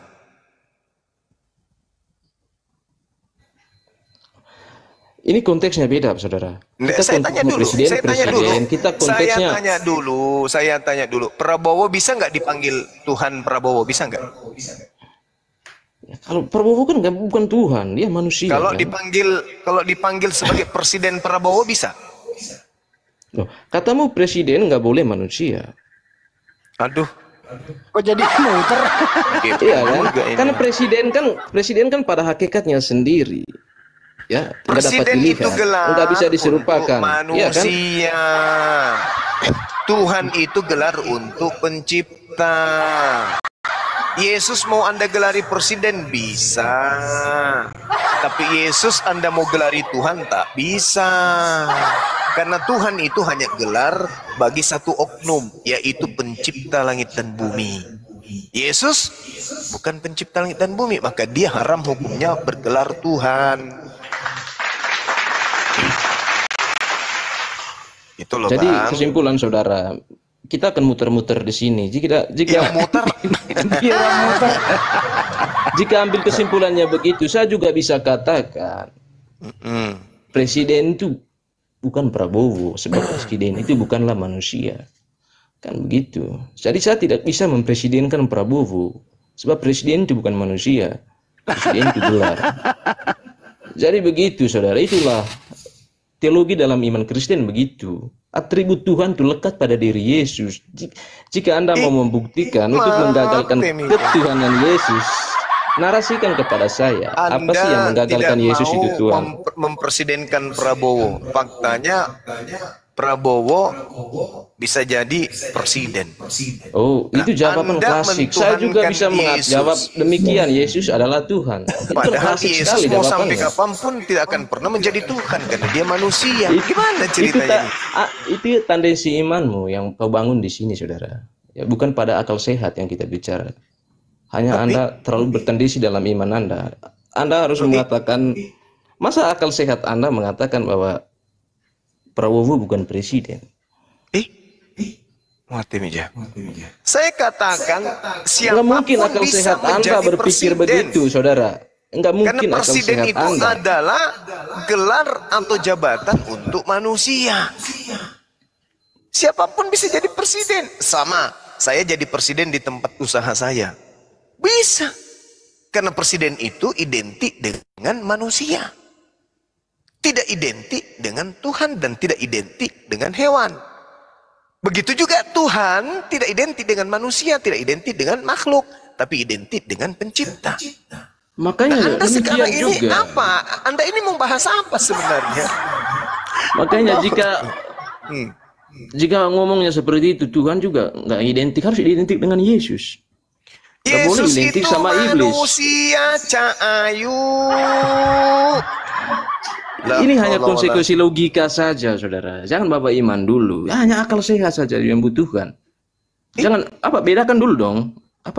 Ini konteksnya beda, saudara. Saya tanya dulu. Saya tanya dulu. Prabowo bisa nggak dipanggil Tuhan Prabowo? Bisa nggak? Kalau Prabowo kan bukan Tuhan, dia manusia. Kalau kan? dipanggil sebagai presiden Prabowo bisa? Loh, katamu presiden nggak boleh manusia. Aduh. Kok jadi muter? Iya kan? Karena presiden kan pada hakikatnya sendiri. Ya, presiden itu gelar nggak bisa diserupakan. Manusia. Ya, kan? Tuhan itu gelar untuk pencipta. Yesus mau Anda gelari presiden bisa, tapi Yesus Anda mau gelari Tuhan tak bisa, karena Tuhan itu hanya gelar bagi satu oknum, yaitu pencipta langit dan bumi. Yesus bukan pencipta langit dan bumi, maka dia haram hukumnya bergelar Tuhan. Itu loh, jadi Bang. kesimpulan saudara, kita akan muter-muter di sini. Jika muter. Jika ambil kesimpulannya begitu, saya juga bisa katakan Presiden itu bukan Prabowo, sebab presiden itu bukanlah manusia. Kan begitu. Jadi saya tidak bisa mempresidenkan Prabowo, sebab presiden itu bukan manusia. Presiden itu gelar. Jadi begitu, saudara. Itulah teologi dalam iman Kristen begitu. Atribut Tuhan itu lekat pada diri Yesus. Jika Anda mau membuktikan untuk menggagalkan ketuhanan Yesus, narasikan kepada saya. Apa sih yang menggagalkan Yesus itu Tuhan? Mempresidenkan Prabowo. Faktanya Prabowo bisa jadi presiden. Oh, itu jawaban klasik. Saya juga bisa menjawab demikian. Yesus adalah Tuhan. Padahal Yesus mau sampai kapanpun tidak akan pernah menjadi Tuhan karena dia manusia. Gimana ceritanya? Itu tendensi imanmu yang kau bangun di sini, saudara. Ya, bukan pada akal sehat yang kita bicara. Hanya Anda terlalu bertendensi dalam iman Anda. Anda harus mengatakan, masa akal sehat Anda mengatakan bahwa Prabowo bukan presiden? Mati meja. Saya katakan siapapun mungkin akal bisa sehat Anda berpikir presiden. Begitu, saudara. Enggak mungkin Karena akal presiden sehat itu Anda. adalah gelar atau jabatan untuk manusia. Siapapun bisa jadi presiden. Sama, saya jadi presiden di tempat usaha saya. Bisa. Karena presiden itu identik dengan manusia. Tidak identik dengan Tuhan dan tidak identik dengan hewan. Begitu juga Tuhan tidak identik dengan manusia, tidak identik dengan makhluk, tapi identik dengan pencipta. Makanya Anda sekarang demikian ini juga. apa? Anda ini mau bahas apa sebenarnya? Makanya jika ngomongnya seperti itu, Tuhan juga nggak identik, harus identik dengan Yesus. Nggak boleh Yesus identik itu sama iblis. manusia, Cahayu. Ini hanya konsekuensi logika saja, saudara. Jangan bawa iman dulu. Hanya akal sehat saja yang butuhkan. Jangan bedakan dulu dong.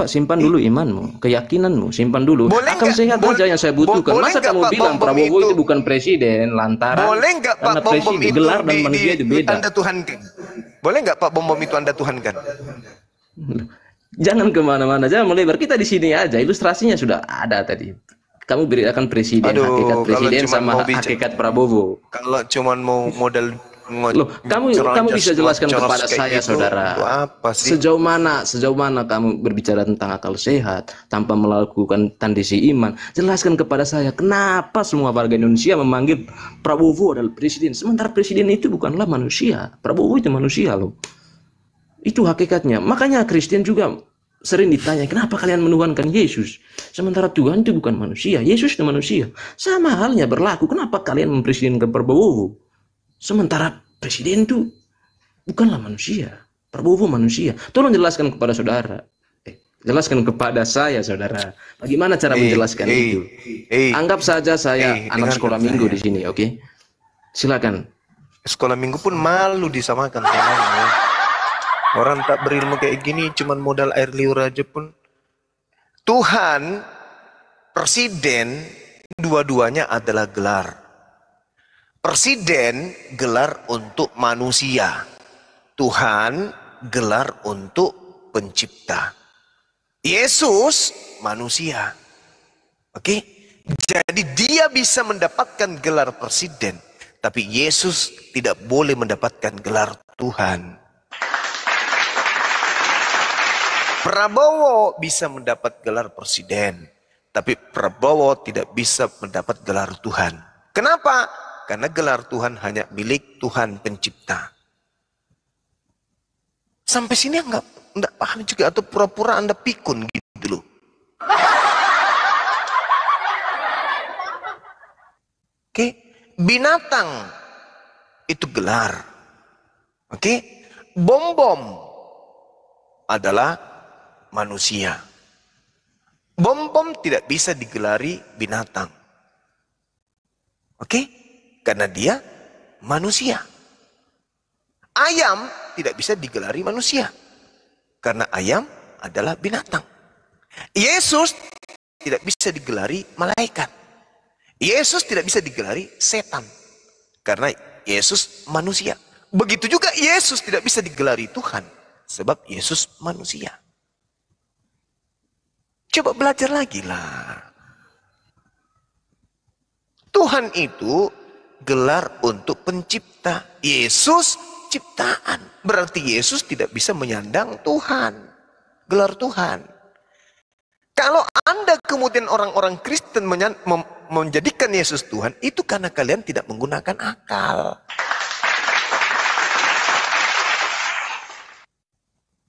Simpan dulu imanmu, keyakinanmu, simpan dulu. Akal sehat saja yang saya butuhkan. Masa kamu bilang Prabowo itu bukan presiden lantaran karena Pak Bom itu gelar dan manusia itu beda. Anda Tuhankan. Boleh nggak Pak Bom itu Anda Tuhankan? Jangan kemana-mana, jangan melebar. Kita di sini aja. Ilustrasinya sudah ada tadi. Kamu berikan presiden, hakikat presiden sama hakikat Prabowo. Kalau cuma mau modal kamu bisa jelaskan kepada saya, saudara. Sejauh mana kamu berbicara tentang akal sehat tanpa melakukan tendensi iman? Jelaskan kepada saya kenapa semua warga Indonesia memanggil Prabowo adalah presiden, sementara presiden itu bukanlah manusia. Prabowo itu manusia loh. Itu hakikatnya. Makanya Kristen juga sering ditanya, kenapa kalian menuhankan Yesus? Sementara Tuhan itu bukan manusia, Yesus itu manusia. Sama halnya berlaku, kenapa kalian mempresidenkan Prabowo? Sementara presiden itu bukanlah manusia, Prabowo manusia. Tolong jelaskan kepada saudara. Jelaskan kepada saya, saudara. Bagaimana cara menjelaskan itu? Anggap saja saya anak sekolah minggu di sini, oke? Silakan. Sekolah minggu pun malu disamakan sama orang tak berilmu kayak gini, cuman modal air liur aja pun. Tuhan, presiden, dua-duanya adalah gelar. Presiden gelar untuk manusia. Tuhan gelar untuk pencipta. Yesus manusia. Oke? Jadi dia bisa mendapatkan gelar presiden, tapi Yesus tidak boleh mendapatkan gelar Tuhan. Prabowo bisa mendapat gelar presiden, tapi Prabowo tidak bisa mendapat gelar Tuhan. Kenapa? Karena gelar Tuhan hanya milik Tuhan pencipta. Sampai sini enggak paham juga atau pura-pura Anda pikun gitu loh. Oke, binatang itu gelar. Oke, bom-bom adalah manusia. Bom-bom tidak bisa digelari binatang. Oke? Karena dia manusia. Ayam tidak bisa digelari manusia. Karena ayam adalah binatang. Yesus tidak bisa digelari malaikat. Yesus tidak bisa digelari setan. Karena Yesus manusia. Begitu juga Yesus tidak bisa digelari Tuhan. Sebab Yesus manusia. Coba belajar lagi lah. Tuhan itu gelar untuk pencipta. Yesus ciptaan. Berarti Yesus tidak bisa menyandang Tuhan. Gelar Tuhan. Kalau Anda kemudian orang-orang Kristen menjadikan Yesus Tuhan, itu karena kalian tidak menggunakan akal.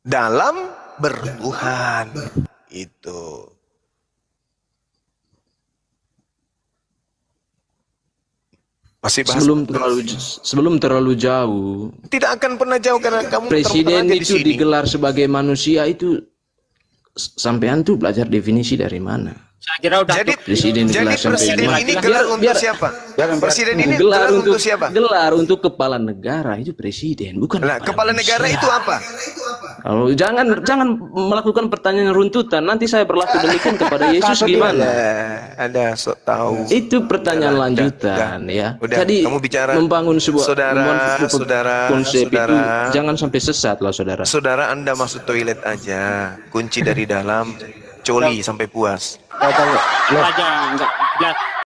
Dalam bertuhan. Itu. Masih bahas sebelum terlalu jauh, tidak akan pernah jauh karena kamu presiden aja itu digelar sebagai manusia itu, sampean tuh belajar definisi dari mana? Saya kira udah Jadi presiden ini gelar untuk siapa? Presiden ini gelar untuk siapa? Gelar untuk kepala negara, itu presiden, bukan kepala negara itu apa? Kalau jangan melakukan pertanyaan runtutan, nanti saya berlaku demikian kepada Yesus gimana? Ada sok tahu. Itu pertanyaan lanjutan ya. Jadi kamu bicara membangun sebuah konsep itu saudara, jangan sampai sesat lah saudara. Saudara, Anda masuk toilet aja, kunci dari dalam, coli sampai puas. aja enggak jelas.